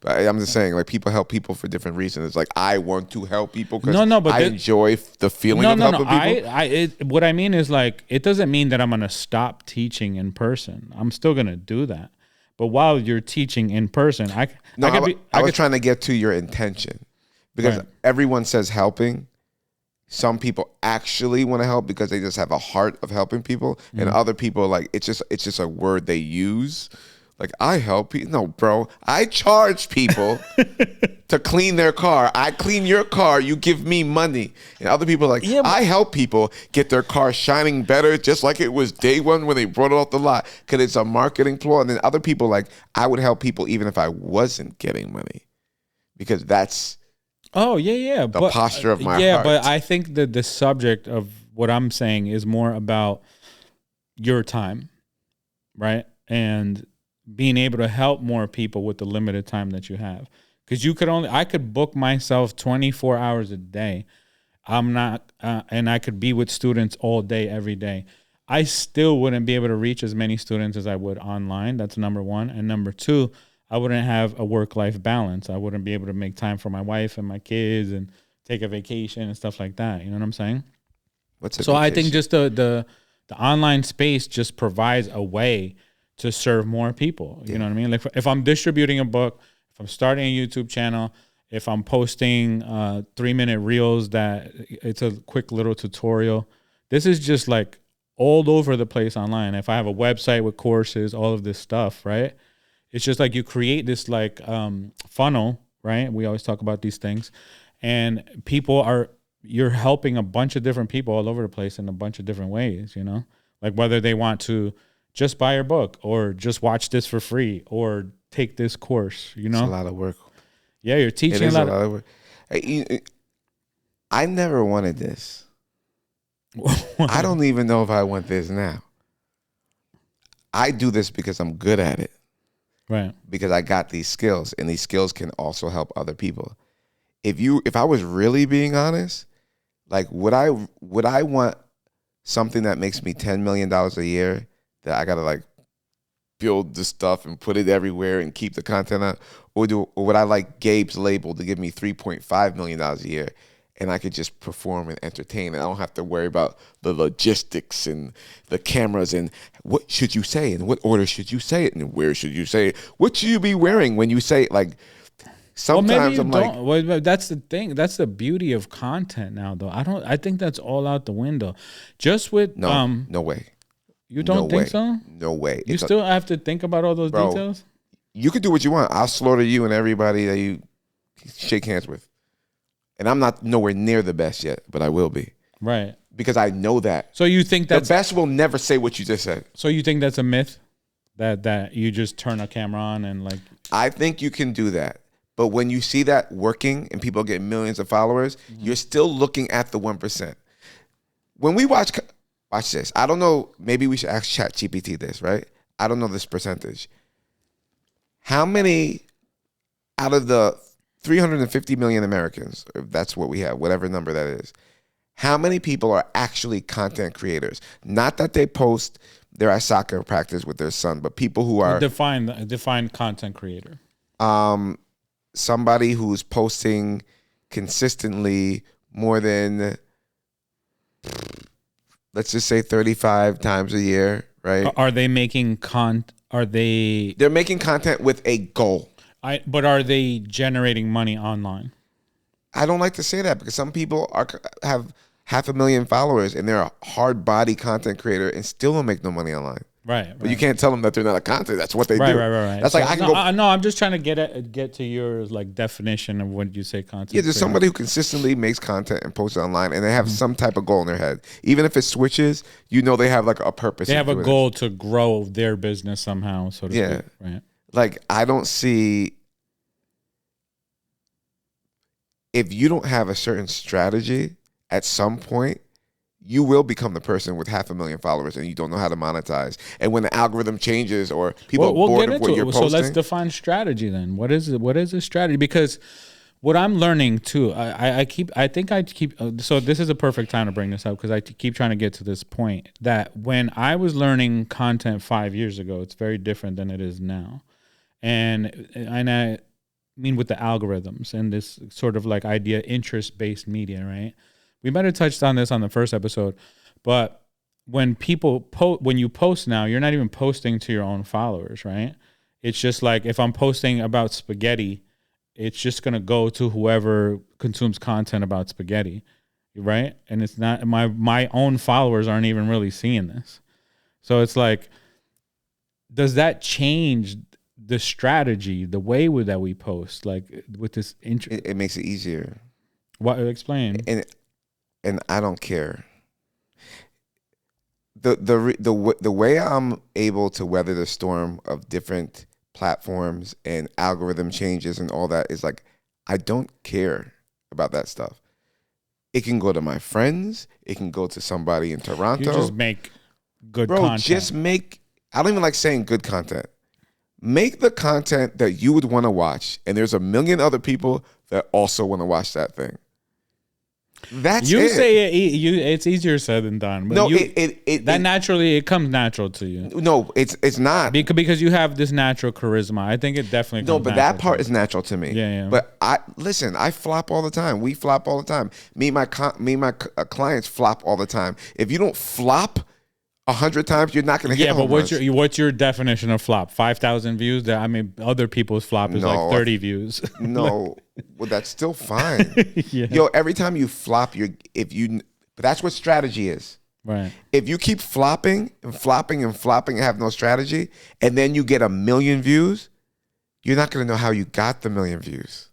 But I'm just saying, like, people help people for different reasons. It's like, I want to help people because I enjoy the feeling of helping people. What I mean is, like, it doesn't mean that I'm going to stop teaching in person. I'm still going to do that. But while you're teaching in person, I was trying to get to your intention, because everyone says helping. Some people actually want to help because they just have a heart of helping people, and other people, like, it's just a word they use. Like, I help people. No, bro, I charge people to clean their car. I clean your car, you give me money. And other people are like, I help people get their car shining better just like it was day one when they brought it off the lot because it's a marketing ploy. And then other people like, I would help people even if I wasn't getting money because that's the posture of my heart. Yeah, but I think that the subject of what I'm saying is more about your time, right? And being able to help more people with the limited time that you have. Because I could book myself 24 hours a day. I'm not, and I could be with students all day, every day. I still wouldn't be able to reach as many students as I would online. That's number one. And number two, I wouldn't have a work-life balance. I wouldn't be able to make time for my wife and my kids and take a vacation and stuff like that. You know what I'm saying? So I think just the online space just provides a way to serve more people. You know what I mean? Like if I'm distributing a book, if I'm starting a YouTube channel, if I'm posting 3-minute reels that it's a quick little tutorial, this is just like all over the place online. If I have a website with courses, all of this stuff, right? It's just like you create this like funnel, right? We always talk about these things. And you're helping a bunch of different people all over the place in a bunch of different ways, you know? Like whether they want to just buy your book or just watch this for free or take this course, you know? It's a lot of work. Yeah, you're teaching a lot of work. I never wanted this. I don't even know if I want this now. I do this because I'm good at it. Right. Because I got these skills, and these skills can also help other people. If I was really being honest, like would I want something that makes me $10 million a year that I gotta like build the stuff and put it everywhere and keep the content out, or would I like Gabe's label to give me $3.5 million a year and I could just perform and entertain and I don't have to worry about the logistics and the cameras and what should you say and what order should you say it and where should you say it? What should you be wearing when you say it? Like sometimes I'm like, well, that's the thing. That's the beauty of content now, though. I think that's all out the window. Just with no way. You don't think so? No way. You still have to think about all those details? You can do what you want. I'll slaughter you and everybody that you shake hands with. And I'm not nowhere near the best yet, but I will be. Right. Because I know that. So you think that's... The best will never say what you just said. So you think that's a myth? That you just turn a camera on and like... I think you can do that. But when you see that working and people get millions of followers, you're still looking at the 1%. When we watch this. I don't know. Maybe we should ask ChatGPT this, right? I don't know this percentage. How many out of the 350 million Americans, if that's what we have, whatever number that is, how many people are actually content creators? Not that they post they're at soccer practice with their son, but people who are... Define content creator. Somebody who's posting consistently more than... let's just say 35 times a year, right? Are they making They're making content with a goal. But are they generating money online? I don't like to say that because some people have 500,000 followers and they're a hard body content creator and still don't make no money online. Right. But you can't tell them that they're not a content. That's what they do. Right. That's like I'm just trying to get to your like definition of what you say content. Yeah, there's somebody who consistently makes content and posts it online, and they have some type of goal in their head. Even if it switches, they have like a purpose. They have a goal to grow their business somehow, so to speak. Right. Like I don't see if you don't have a certain strategy at some point. You will become the person with 500,000 followers and you don't know how to monetize. And when the algorithm changes or people are bored of what you're posting. So let's define strategy then. What is it? What is a strategy? Because what I'm learning too, so this is a perfect time to bring this up because I keep trying to get to this point that when I was learning content 5 years ago, it's very different than it is now. And I mean with the algorithms and this sort of like idea, interest-based media, right? We might have touched on this on the first episode, but when you post now, you're not even posting to your own followers, right? It's just like if I'm posting about spaghetti, it's just going to go to whoever consumes content about spaghetti, right? And it's not my own followers aren't even really seeing this. So it's like, does that change the strategy, the way that we post, like with this it makes it easier. What explain? And I don't care. The way I'm able to weather the storm of different platforms and algorithm changes and all that is like, I don't care about that stuff. It can go to my friends. It can go to somebody in Toronto. You just make good Bro, content. just make, I don't even like saying good content. Make the content that you would want to watch. And there's a million other people that also want to watch that thing. That's you it. say it's easier said than done. But no, it comes natural to you. No, it's not because you have this natural charisma. I think it definitely comes but that part is natural to me. Yeah. But I flop all the time. We flop all the time. Me and my clients flop all the time. If you don't flop 100 times, you're not going to hit. Yeah, but what's your definition of flop? 5,000 views? I mean, other people's flop is like 30 views. No, well, that's still fine. Yeah. Yo, every time you flop, but that's what strategy is. Right. If you keep flopping and flopping and flopping and have no strategy, and then you get 1 million views, you're not going to know how you got the 1 million views.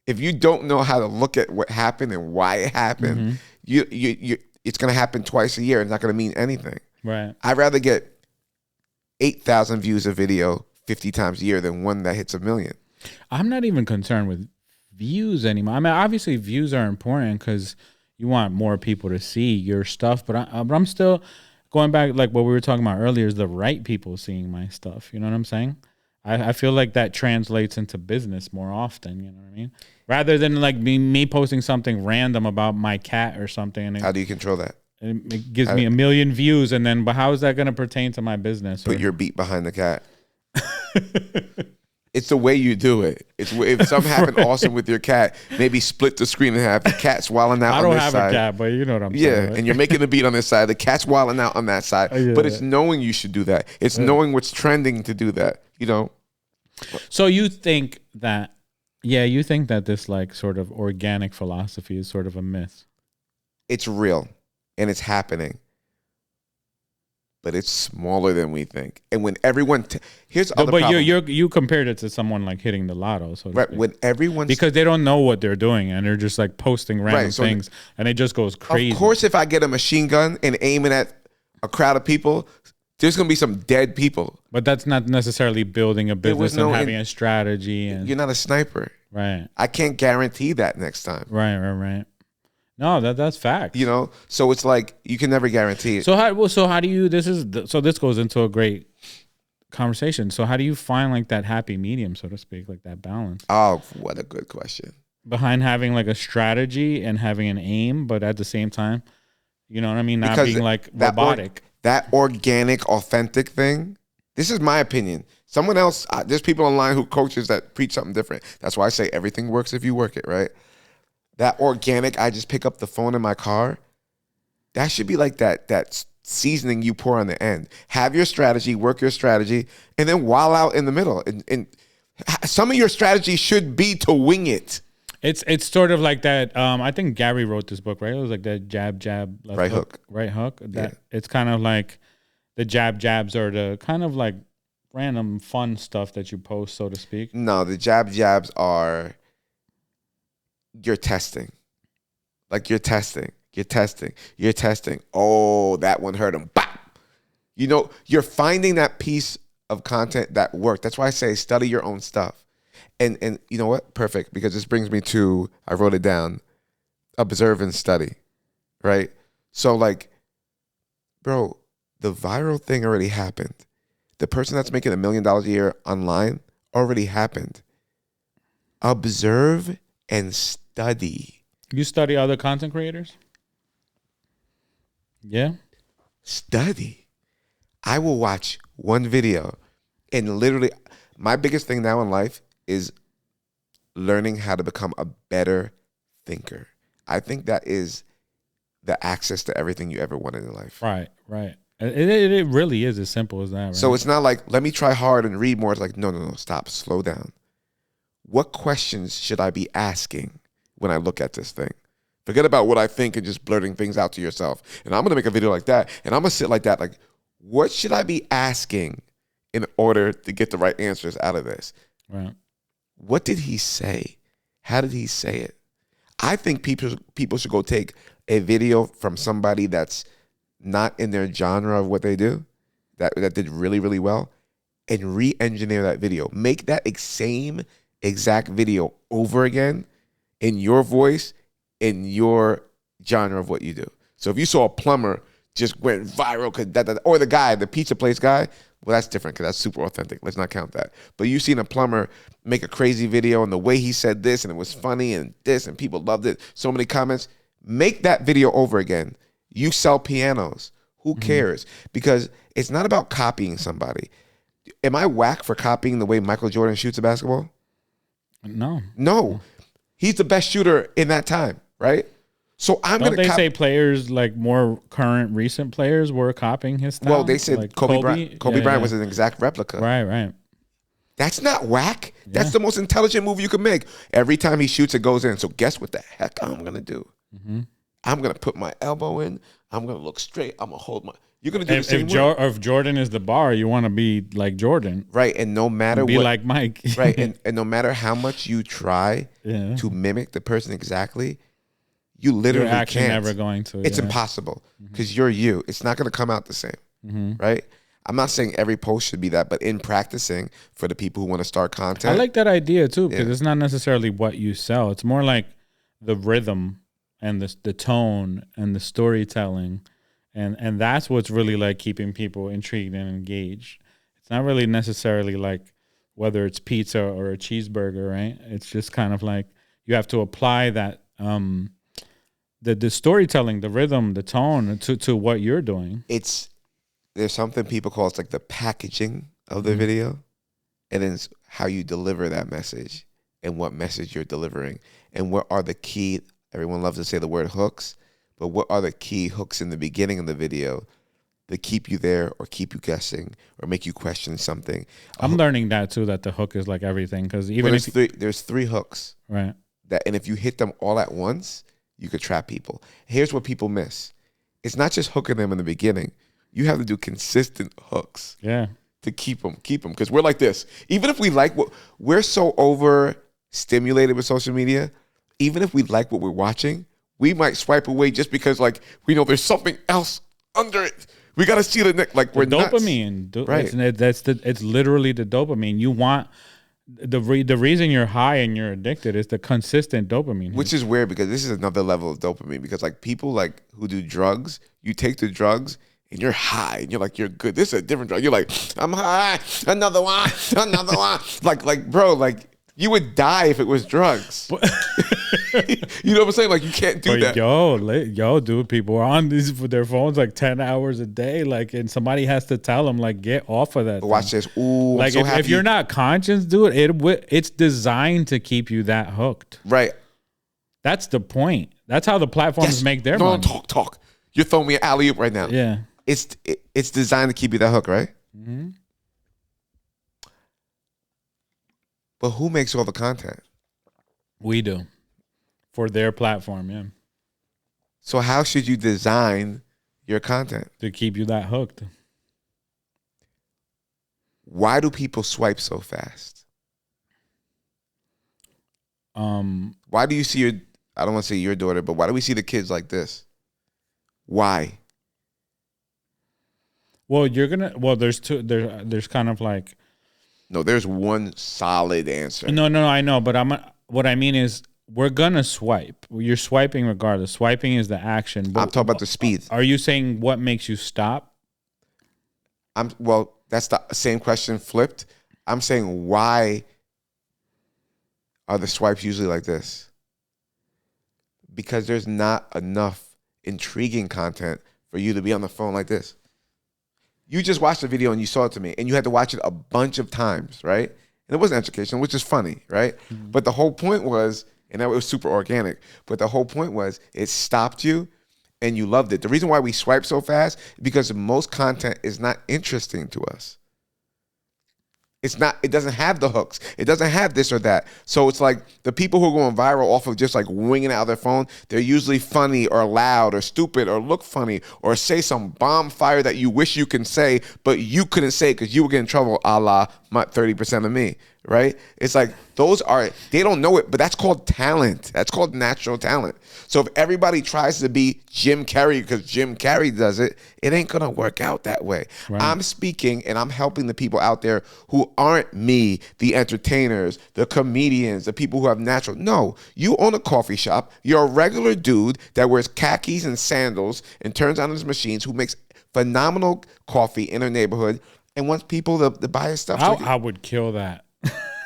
If you don't know how to look at what happened and why it happened, it's going to happen twice a year. It's not going to mean anything. Right. I'd rather get 8,000 views a video 50 times a year than one that hits 1 million. I'm not even concerned with views anymore. I mean, obviously views are important because you want more people to see your stuff. But I'm still going back, like what we were talking about earlier, is the right people seeing my stuff. You know what I'm saying? I feel like that translates into business more often. You know what I mean? Rather than like me posting something random about my cat or something. How do you control that? It gives me 1 million views, but how is that going to pertain to my business? Put your beat behind the cat. It's the way you do it. It's if something happened awesome with your cat, maybe split the screen in half. The cat's wilding out on this side. I don't have a cat, but you know what I'm saying. Yeah, right? and you're making the beat on this side. The cat's wilding out on that side. Yeah. But it's knowing you should do that. It's knowing what's trending to do that. You know. So you think that this like sort of organic philosophy is sort of a myth? It's real, and it's happening. But it's smaller than we think. And when everyone here's the other problem. You compared it to someone like hitting the lotto, so right? When everyone's because they don't know what they're doing and they're just like posting random things, and it just goes crazy. Of course, if I get a machine gun and aim it at a crowd of people, there's gonna be some dead people. But that's not necessarily building a business and having a strategy. And you're not a sniper, right? I can't guarantee that next time. Right. No, that's fact. You know, so it's like you can never guarantee it. So how do you? This goes into a great conversation. So how do you find like that happy medium, so to speak, like that balance? Oh, what a good question. Behind having like a strategy and having an aim, but at the same time, you know what I mean, not being like robotic. That organic, authentic thing. This is my opinion. Someone else, there's people online who coaches that preach something different. That's why I say everything works if you work it, right? That organic, I just pick up the phone in my car. That should be like that seasoning you pour on the end. Have your strategy, work your strategy, and then while out in the middle. And some of your strategy should be to wing it. It's sort of like that. I think Gary wrote this book, right? It was like that jab, left right hook. Right hook. It's kind of like the jabs are the kind of like random fun stuff that you post, so to speak. No, the jabs are you're testing. Like you're testing. Oh, that one hurt him. Bop! You know, you're finding that piece of content that worked. That's why I say study your own stuff. And you know what? Perfect. Because this brings me to, I wrote it down, observe and study. Right? So like, bro, the viral thing already happened. The person that's making $1 million a year online already happened. Observe and study. You study other content creators? Yeah. Study. I will watch one video and literally, my biggest thing now in life is learning how to become a better thinker. I think that is the access to everything you ever wanted in life. Right. It really is as simple as that. Right? So it's not like, let me try hard and read more. It's like, no, stop, slow down. What questions should I be asking when I look at this thing? Forget about what I think and just blurting things out to yourself. And I'm going to make a video like that. And I'm going to sit like that. Like, what should I be asking in order to get the right answers out of this. Right. What did he say? How did he say it? I think people should go take a video from somebody that's not in their genre of what they do, that did really, really well, and re-engineer that video. Make that same exact video over again in your voice, in your genre of what you do. So if you saw a plumber just went viral, or the pizza place guy, well, that's different because that's super authentic. Let's not count that. But you've seen a plumber make a crazy video and the way he said this and it was funny and this and people loved it. So many comments. Make that video over again. You sell pianos. Who cares? Because it's not about copying somebody. Am I whack for copying the way Michael Jordan shoots a basketball? No. He's the best shooter in that time, right? So I'm going to Don't they say players like more current recent players were copying his style? Well, they said like Kobe Bryant was an exact replica. Right. That's not whack. That's the most intelligent move you can make. Every time he shoots, it goes in. So guess what the heck I'm going to do? I'm going to put my elbow in. I'm going to look straight. I'm going to hold my... You're going to do the same way. If Jordan is the bar, you want to be like Jordan. Right, and no matter be like Mike. Right, and no matter how much you try to mimic the person exactly, you literally You're actually can't. Never going to. It's impossible because you're you. It's not going to come out the same, right? I'm not saying every post should be that, but in practicing for the people who want to start content. I like that idea too because it's not necessarily what you sell. It's more like the rhythm and the tone and the storytelling. And that's what's really like keeping people intrigued and engaged. It's not really necessarily like whether it's pizza or a cheeseburger, right? It's just kind of like you have to apply that the storytelling, the rhythm, the tone to what you're doing. There's something people call it's like the packaging of the video, and then it's how you deliver that message and what message you're delivering and what are the key. Everyone loves to say the word hooks. But what are the key hooks in the beginning of the video that keep you there or keep you guessing or make you question something? I'm learning that too, that the hook is like everything. Because even there's three hooks. Right. And if you hit them all at once, you could trap people. Here's what people miss. It's not just hooking them in the beginning. You have to do consistent hooks. Yeah. To keep them. Because we're like this. Even if we like we're so overstimulated with social media, even if we like what we're watching, we might swipe away just because, like, we know there's something else under it. We got to see the next, like, we're dopamine. Right. It's literally the dopamine. You want the reason you're high and you're addicted is the consistent dopamine. Which is weird because this is another level of dopamine because, like, people, like, who do drugs, you take the drugs and you're high and you're like, you're good. This is a different drug. You're like, I'm high. Another one. like, bro, like, you would die if it was drugs. You know what I'm saying? Like, you can't do that. Yo, dude, people are on these for their phones like 10 hours a day. Like, and somebody has to tell them, like, get off of that. Watch this. Ooh, like, I'm so happy. If you're not conscious, dude, it's designed to keep you that hooked. Right. That's the point. That's how the platforms make their money. Talk. You're throwing me an alley-oop right now. Yeah. It's designed to keep you that hook, right? Mm-hmm. But who makes all the content? We do. For their platform, yeah. So how should you design your content? To keep you that hooked. Why do people swipe so fast? Why do you see I don't want to say your daughter, but why do we see the kids like this? Why? Well, there's there's kind of like... No, there's one solid answer. No, I know, but what I mean is we're gonna swipe. You're swiping regardless. Swiping is the action. I'm talking about the speed. Are you saying what makes you stop? Well, that's the same question flipped. I'm saying why are the swipes usually like this? Because there's not enough intriguing content for you to be on the phone like this. You just watched the video and you saw it to me and you had to watch it a bunch of times, right? And it wasn't educational, which is funny, right? Mm-hmm. But the whole point was, and that was super organic, but the whole point was it stopped you and you loved it. The reason why we swipe so fast is because most content is not interesting to us. It doesn't have the hooks. It doesn't have this or that. So it's like the people who are going viral off of just like winging out their phone, they're usually funny or loud or stupid or look funny or say some bomb fire that you wish you can say, but you couldn't say because you would get in trouble, a la my 30% of me, right? It's like they don't know it, but that's called talent. That's called natural talent. So if everybody tries to be Jim Carrey because Jim Carrey does it, it ain't going to work out that way. Right. I'm speaking and I'm helping the people out there who aren't me, the entertainers, the comedians, the people who have natural. No, you own a coffee shop. You're a regular dude that wears khakis and sandals and turns on his machines who makes phenomenal coffee in her neighborhood and wants people to buy his stuff. I would kill that.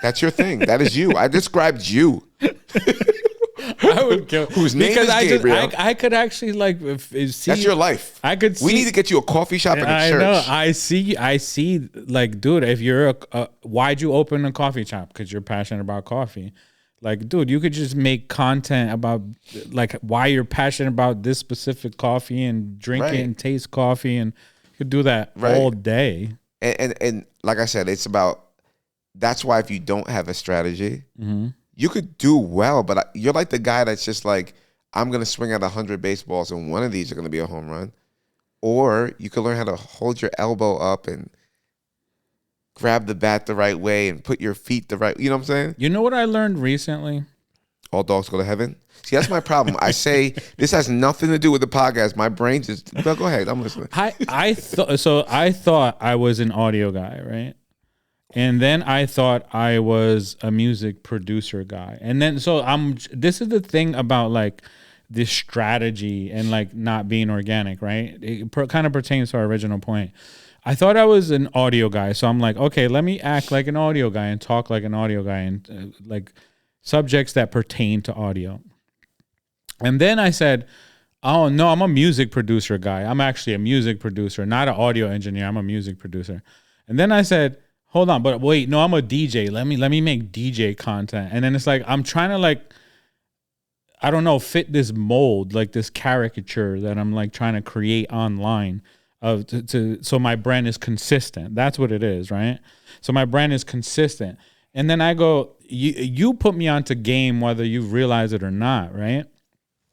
That's your thing. That is you. I described you. I would kill whose name is Gabriel. I could actually see. That's your life. I could. See, we need to get you a coffee shop and a church. Know. I see. Like, dude, if you're why'd you open a coffee shop? Because you're passionate about coffee. Like, dude, you could just make content about like why you're passionate about this specific coffee and drink it and taste coffee, and you could do that all day. And like I said, it's about. That's why if you don't have a strategy. Mm-hmm. You could do well, but you're like the guy that's just like, I'm going to swing at 100 baseballs and one of these are going to be a home run. Or you could learn how to hold your elbow up and grab the bat the right way and put your feet the right, you know what I'm saying? You know what I learned recently? All dogs go to heaven. See, that's my problem. I say this has nothing to do with the podcast. My brain just, well, go ahead. I'm listening. I thought I was an audio guy, right? And then I thought I was a music producer guy. And then, this is the thing about like this strategy and like not being organic, right? It kind of pertains to our original point. I thought I was an audio guy. So I'm like, okay, let me act like an audio guy and talk like an audio guy and like subjects that pertain to audio. And then I said, oh no, I'm a music producer guy. I'm actually a music producer, not an audio engineer. I'm a music producer. And then I said, hold on, but wait, no, I'm a DJ. Let me make DJ content. And then it's like, I'm trying to like, I don't know, fit this mold, like this caricature that I'm like trying to create online so my brand is consistent. That's what it is, right? So my brand is consistent. And then I go, you put me onto game whether you realize it or not, right?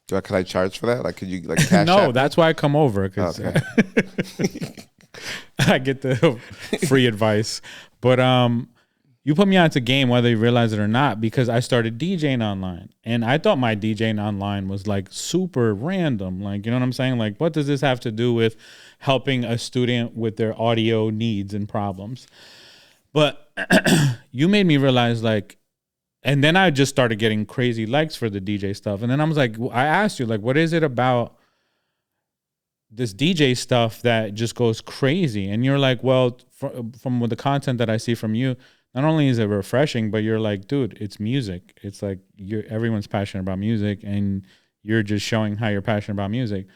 Can I charge for that? Like, could you like cash No, that's why I come over. Cause, okay. I get the free advice. But you put me onto game whether you realize it or not because I started DJing online. And I thought my DJing online was like super random. Like, you know what I'm saying? Like, what does this have to do with helping a student with their audio needs and problems? But you made me realize like, and then I just started getting crazy likes for the DJ stuff. And then I was like, I asked you, like, what is it about this DJ stuff that just goes crazy? And you're like, well, from the content that I see from you, not only is it refreshing, but you're like, dude, it's music. It's like everyone's passionate about music and you're just showing how you're passionate about music.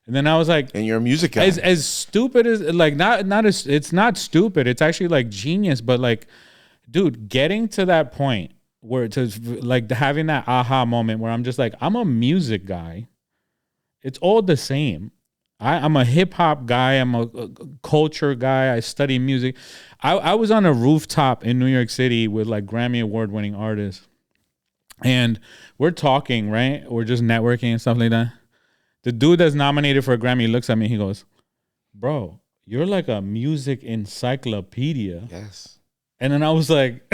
And then I was like, and you're a music guy. As stupid as like, it's not stupid. It's actually like genius, but like, dude, getting to that point where to like having that aha moment where I'm just like, I'm a music guy. It's all the same. I'm a hip hop guy. I'm a culture guy. I study music. I was on a rooftop in New York City with like Grammy Award winning artists. And we're talking, right? We're just networking and stuff like that. The dude that's nominated for a Grammy looks at me. He goes, bro, you're like a music encyclopedia. Yes. And then I was like,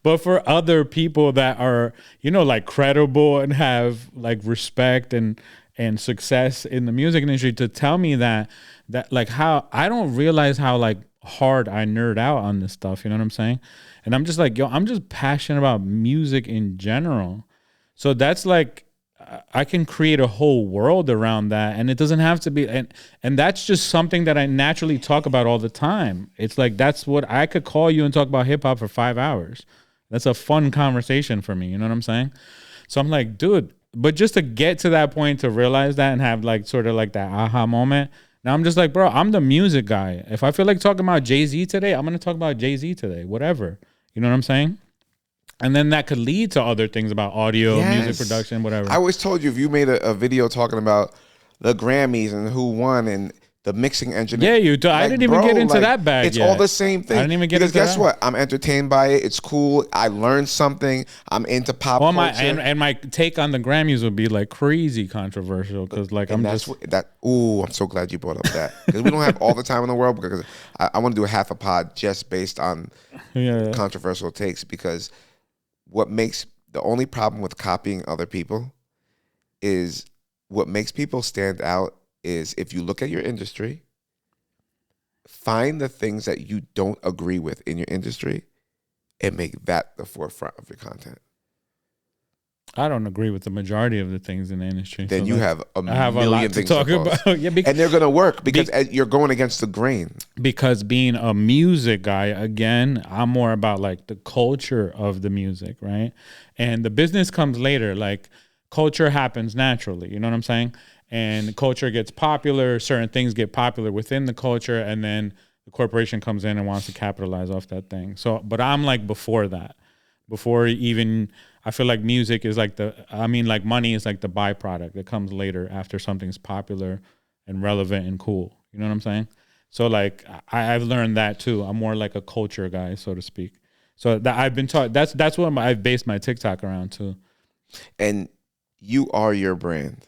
but for other people that are, you know, like credible and have like respect and success in the music industry to tell me that like how I don't realize how like hard I nerd out on this stuff. You know what I'm saying? And I'm just like, yo, I'm just passionate about music in general. So that's like, I can create a whole world around that. And it doesn't have to be, and that's just something that I naturally talk about all the time. It's like, that's what I could call you and talk about hip hop for 5 hours. That's a fun conversation for me. You know what I'm saying? So I'm like, dude, but just to get to that point, to realize that and have like sort of like that aha moment. Now I'm just like, bro, I'm the music guy. If I feel like talking about Jay-Z today, I'm going to talk about Jay-Z today, whatever. You know what I'm saying? And then that could lead to other things about audio, music production, whatever. I always told you if you made a video talking about the Grammys and who won and the mixing engine. Yeah, you do. I didn't even get into that bag It's yet. all the same thing. I didn't even get because into guess that. what? I'm entertained by it. It's cool. I learned something. I'm into pop culture. My take on the Grammys would be like crazy controversial because like I'm so glad you brought up that because we don't have all the time in the world because I want to do a half a pod just based on controversial takes because the only problem with copying other people is what makes people stand out is if you look at your industry, find the things that you don't agree with in your industry and make that the forefront of your content. I don't agree with the majority of the things in the industry. Then you have a million lot things to talk about. and they're going to work because you're going against the grain. Because being a music guy, again, I'm more about like the culture of the music, right? And the business comes later. Like culture happens naturally. You know what I'm saying? And culture gets popular. Certain things get popular within the culture, and then the corporation comes in and wants to capitalize off that thing. So, but I'm like before that. Before even, I feel like music is like like money is like the byproduct that comes later after something's popular and relevant and cool. You know what I'm saying? So like I've learned that too. I'm more like a culture guy, so to speak. So that I've been taught. That's what I've based my TikTok around too. And you are your brand.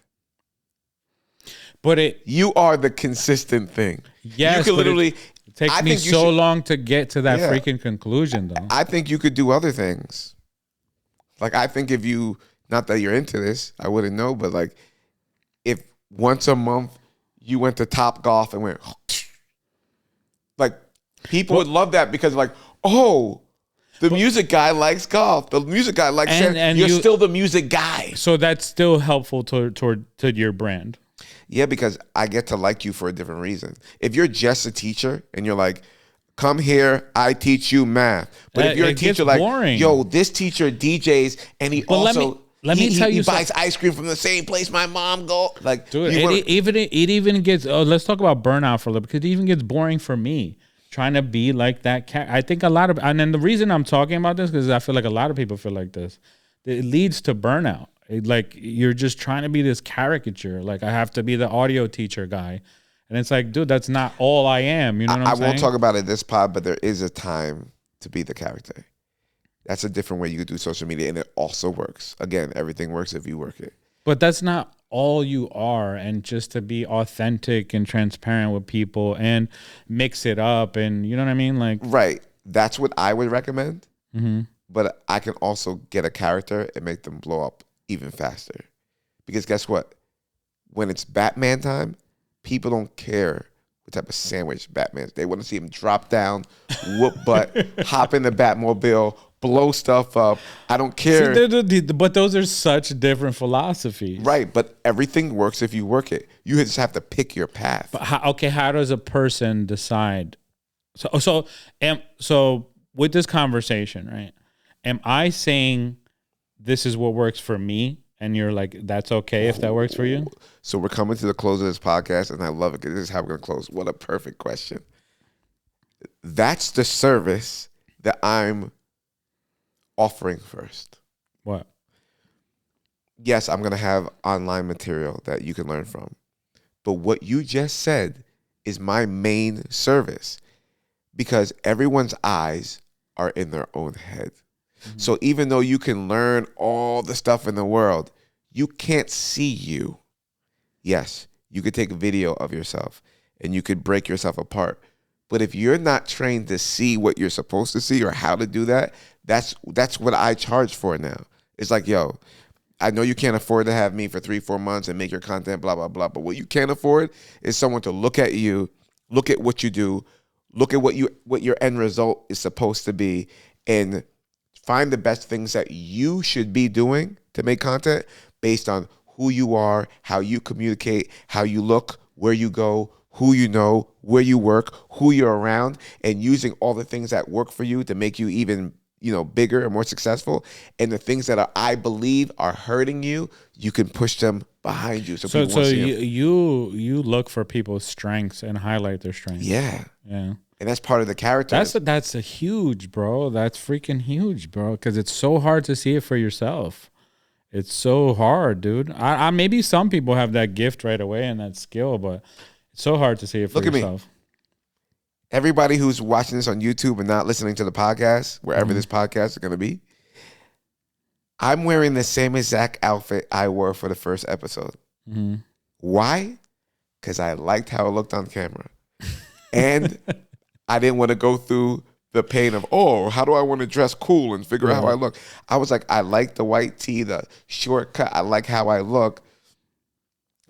But you are the consistent thing. Yes, you can literally. It takes me so long to get to that freaking conclusion, though. I think you could do other things. Like I think if you, not that you're into this, I wouldn't know, but like if once a month you went to Top Golf and went, like people would love that because like, oh. The music guy likes golf. The music guy likes and you're still the music guy. So that's still helpful to your brand. Yeah, because I get to like you for a different reason. If you're just a teacher and you're like, come here, I teach you math. But if you're a teacher like, boring. Yo, this teacher DJs and he also let me tell you he buys ice cream from the same place my mom go. Like, dude, it even gets. Oh, let's talk about burnout for a little because it even gets boring for me. Trying to be like that cat. I think a lot of, and then the reason I'm talking about this because I feel like a lot of people feel like this. It leads to burnout. Like you're just trying to be this caricature. Like I have to be the audio teacher guy, and it's like, dude, that's not all I am. You know what I'm saying? I won't talk about it this pod, but there is a time to be the character. That's a different way you could do social media, and it also works. Again, everything works if you work it. But that's not all you are, and just to be authentic and transparent with people and mix it up, and you know what I mean? Like, right. That's what I would recommend. Mm-hmm. But I can also get a character and make them blow up even faster. Because guess what? When it's Batman time, people don't care what type of sandwich Batman is. They want to see him drop down, whoop butt, hop in the Batmobile, blow stuff up. I don't care. See, but those are such different philosophies. Right, but everything works if you work it. You just have to pick your path. But how does a person decide? So with this conversation, right? Am I saying this is what works for me? And you're like, that's okay if that works for you? So we're coming to the close of this podcast, and I love it because this is how we're going to close. What a perfect question. That's the service that I'm offering first. What? Yes, I'm going to have online material that you can learn from. But what you just said is my main service because everyone's eyes are in their own head. Mm-hmm. So even though you can learn all the stuff in the world, you can't see you. Yes, you could take a video of yourself and you could break yourself apart. But if you're not trained to see what you're supposed to see or how to do that, that's what I charge for now. It's like, yo, I know you can't afford to have me for 3-4 months and make your content, blah, blah, blah. But what you can afford is someone to look at you, look at what you do, look at what your end result is supposed to be, and find the best things that you should be doing to make content based on who you are, how you communicate, how you look, where you go, who you know, where you work, who you're around, and using all the things that work for you to make you even, bigger and more successful. And the things that I believe are hurting you, you can push them behind you. So you look for people's strengths and highlight their strengths. Yeah. Yeah. And that's part of the character. That's a huge, bro. That's freaking huge, bro. Because it's so hard to see it for yourself. It's so hard, dude. I maybe some people have that gift right away and that skill, but It's so hard to see it for Look at me. yourself. Everybody who's watching this on YouTube and not listening to the podcast, wherever this podcast is going to be, I'm wearing the same exact outfit I wore for the first episode. Mm-hmm. Why? Because I liked how it looked on camera. And I didn't want to go through the pain of, oh, how do I want to dress cool and figure out how I look? I was like, I like the white tee, the short cut. I like how I look.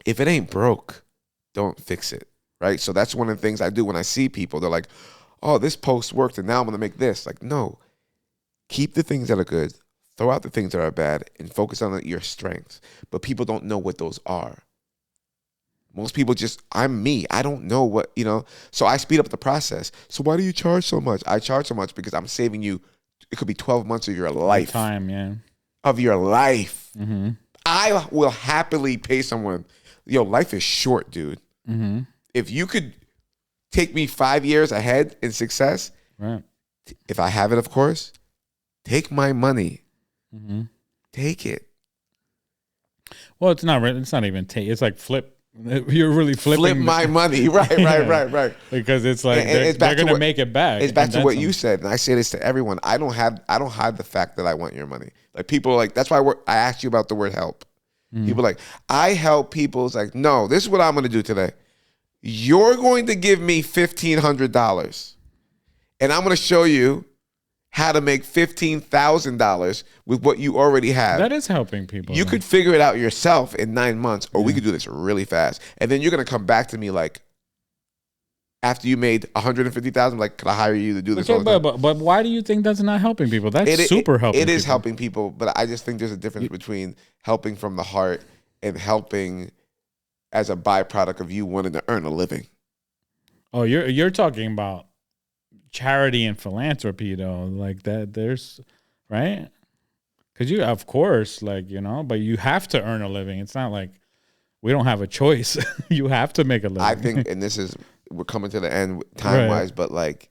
If it ain't broke, don't fix it, right? So that's one of the things I do when I see people. They're like, oh, this post worked and now I'm going to make this. Like, no. Keep the things that are good. Throw out the things that are bad and focus on your strengths. But people don't know what those are. Most people just, I'm me. I don't know what, so I speed up the process. So why do you charge so much? I charge so much because I'm saving you, it could be 12 months of your life. Time, yeah. Of your life. Mm-hmm. I will happily pay someone. Life is short, dude. Mm-hmm. If you could take me 5 years ahead in success, right? If I have it, of course, take my money. Mm-hmm. Take it. Well, it's not even take. It's like flip. You're really flipping. Flip my money. Right. Because it's like they're going to make it back. It's back to what you said. And I say this to everyone. I don't hide the fact that I want your money. Like people are like, that's why I asked you about the word help. Mm. People are like, I help people. It's like, no, this is what I'm going to do today. You're going to give me $1,500 and I'm going to show you how to make $15,000 with what you already have. That is helping people. You could figure it out yourself in 9 months, or we could do this really fast. And then you're going to come back to me like, after you made $150,000, like, could I hire you to do this? Okay, but why do you think that's not helping people? That's super helping. It is helping people, but I just think there's a difference between helping from the heart and helping as a byproduct of you wanting to earn a living. Oh, you're talking about charity and philanthropy though, like that. There's right, because you, of course, like but you have to earn a living. It's not like we don't have a choice. You have to make a living. I think, and this is, we're coming to the end time wise, but like,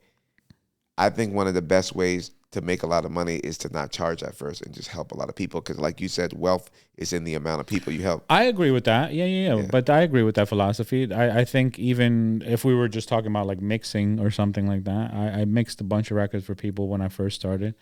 I think one of the best ways to make a lot of money is to not charge at first and just help a lot of people. Because like you said, wealth is in the amount of people you help. I agree with that. Yeah. But I agree with that philosophy. I think even if we were just talking about like mixing or something like that, I mixed a bunch of records for people when I first started.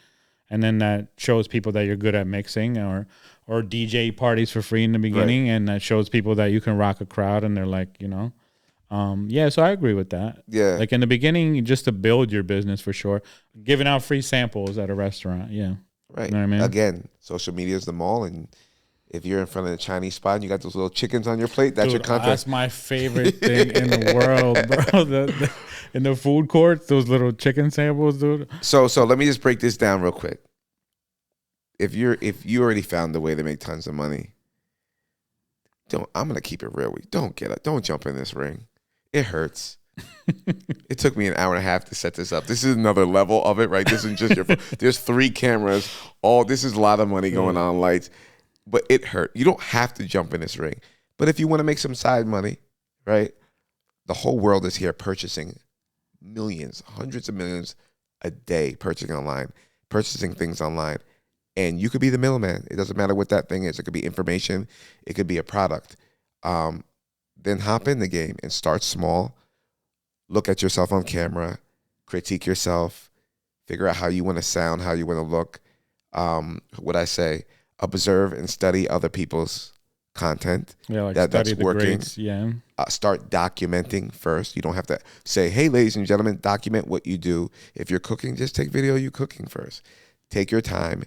And then that shows people that you're good at mixing, or DJ parties for free in the beginning. Right. And that shows people that you can rock a crowd and they're like, so I agree with that. Yeah. Like in the beginning, just to build your business for sure. Giving out free samples at a restaurant. Yeah. Right. You know what I mean? Again, social media is the mall, and if you're in front of the Chinese spot and you got those little chickens on your plate, that's your content. That's my favorite thing in the world, bro. In the food courts, those little chicken samples, dude. So let me just break this down real quick. If you already found a way to make tons of money, I'm gonna keep it real with you. Don't jump in this ring. It hurts. It took me an hour and a half to set this up. This is another level of it, right? This isn't just there's 3 cameras. This is a lot of money going on, lights. But it hurt. You don't have to jump in this ring. But if you want to make some side money, right? The whole world is here purchasing millions, hundreds of millions a day, purchasing things online. And you could be the middleman. It doesn't matter what that thing is. It could be information. It could be a product. Then hop in the game and start small. Look at yourself on camera. Critique yourself. Figure out how you want to sound, how you want to look. What I say, observe and study other people's content. Yeah, like that's the working. Greats, yeah. Start documenting first. You don't have to say, hey, ladies and gentlemen, document what you do. If you're cooking, just take video of you cooking first. Take your time,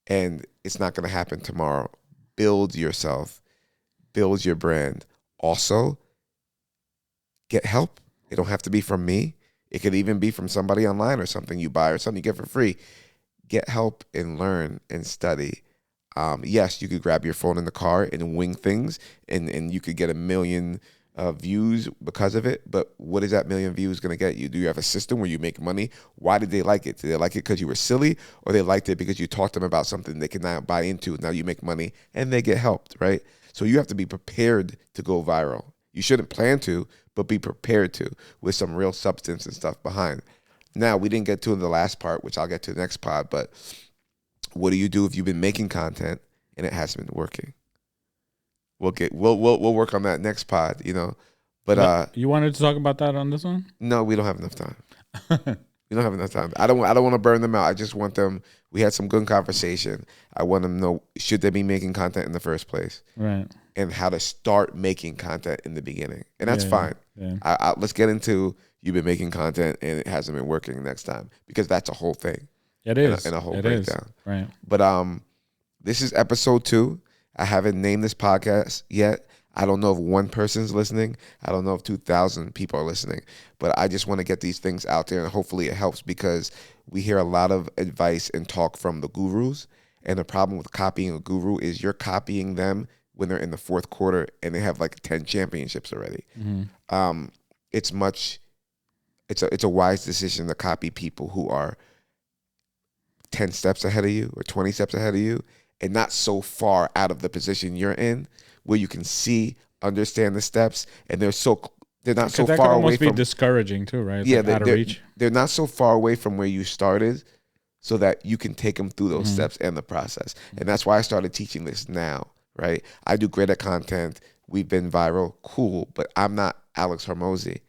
and it's not going to happen tomorrow. Build yourself. Build your brand. Also, get help. It don't have to be from me. It could even be from somebody online or something you buy or something you get for free. Get help and learn and study. Yes, you could grab your phone in the car and wing things, and you could get 1 million views because of it. But what is that 1 million views going to get you? Do you have a system where you make money? Why did they like it? Did they like it because you were silly, or they liked it because you taught them about something they can now buy into? Now you make money and they get helped, right? So you have to be prepared to go viral. You shouldn't plan to, but be prepared to, with some real substance and stuff behind. Now, we didn't get to the last part, which I'll get to the next pod, but what do you do if you've been making content and it hasn't been working? We'll work on that next pod, But you wanted to talk about that on this one? no, we don't have enough time. We don't have enough time. I don't want to burn them out. I just want them. We had some good conversation. I want them to know, should they be making content in the first place, Right? and how to start making content in the beginning, and that's Yeah, fine. yeah. Let's get into you've been making content and it hasn't been working next time, because that's a whole thing. It is. And a whole It breakdown. is. Right. But this is episode 2. I haven't named this podcast yet. I don't know if one person's listening. I don't know if 2,000 people are listening. But I just want to get these things out there, and hopefully it helps, because we hear a lot of advice and talk from the gurus. And the problem with copying a guru is you're copying them when they're in the fourth quarter and they have like 10 championships already. Mm-hmm. It's a wise decision to copy people who are 10 steps ahead of you or 20 steps ahead of you, and not so far out of the position you're in, where you can see, understand the steps, and they're not so That far could away almost be from. discouraging too, right? Yeah, Like out of reach. they're not so far away from where you started, so that you can take them through those steps and the process. And that's why I started teaching this now, right? I do great at content. We've been viral, cool, but I'm not Alex Hormozy,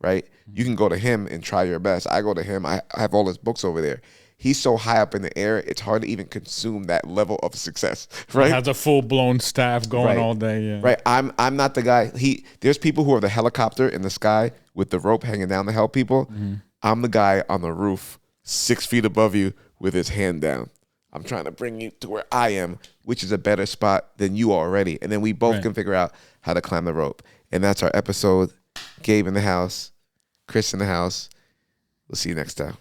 right? You can go to him and try your best. I go to him. I have all his books over there. He's so high up in the air, it's hard to even consume that level of success, right? He has a full blown staff going Right. all day. Yeah. Right. I'm not the guy. There's people who are the helicopter in the sky with the rope hanging down to help people. I'm the guy on the roof, 6 feet above you with his hand down. I'm trying to bring you to where I am, which is a better spot than you already. And then we both can figure out how to climb the rope. And that's our episode. Gabe in the house, Chris in the house. We'll see you next time.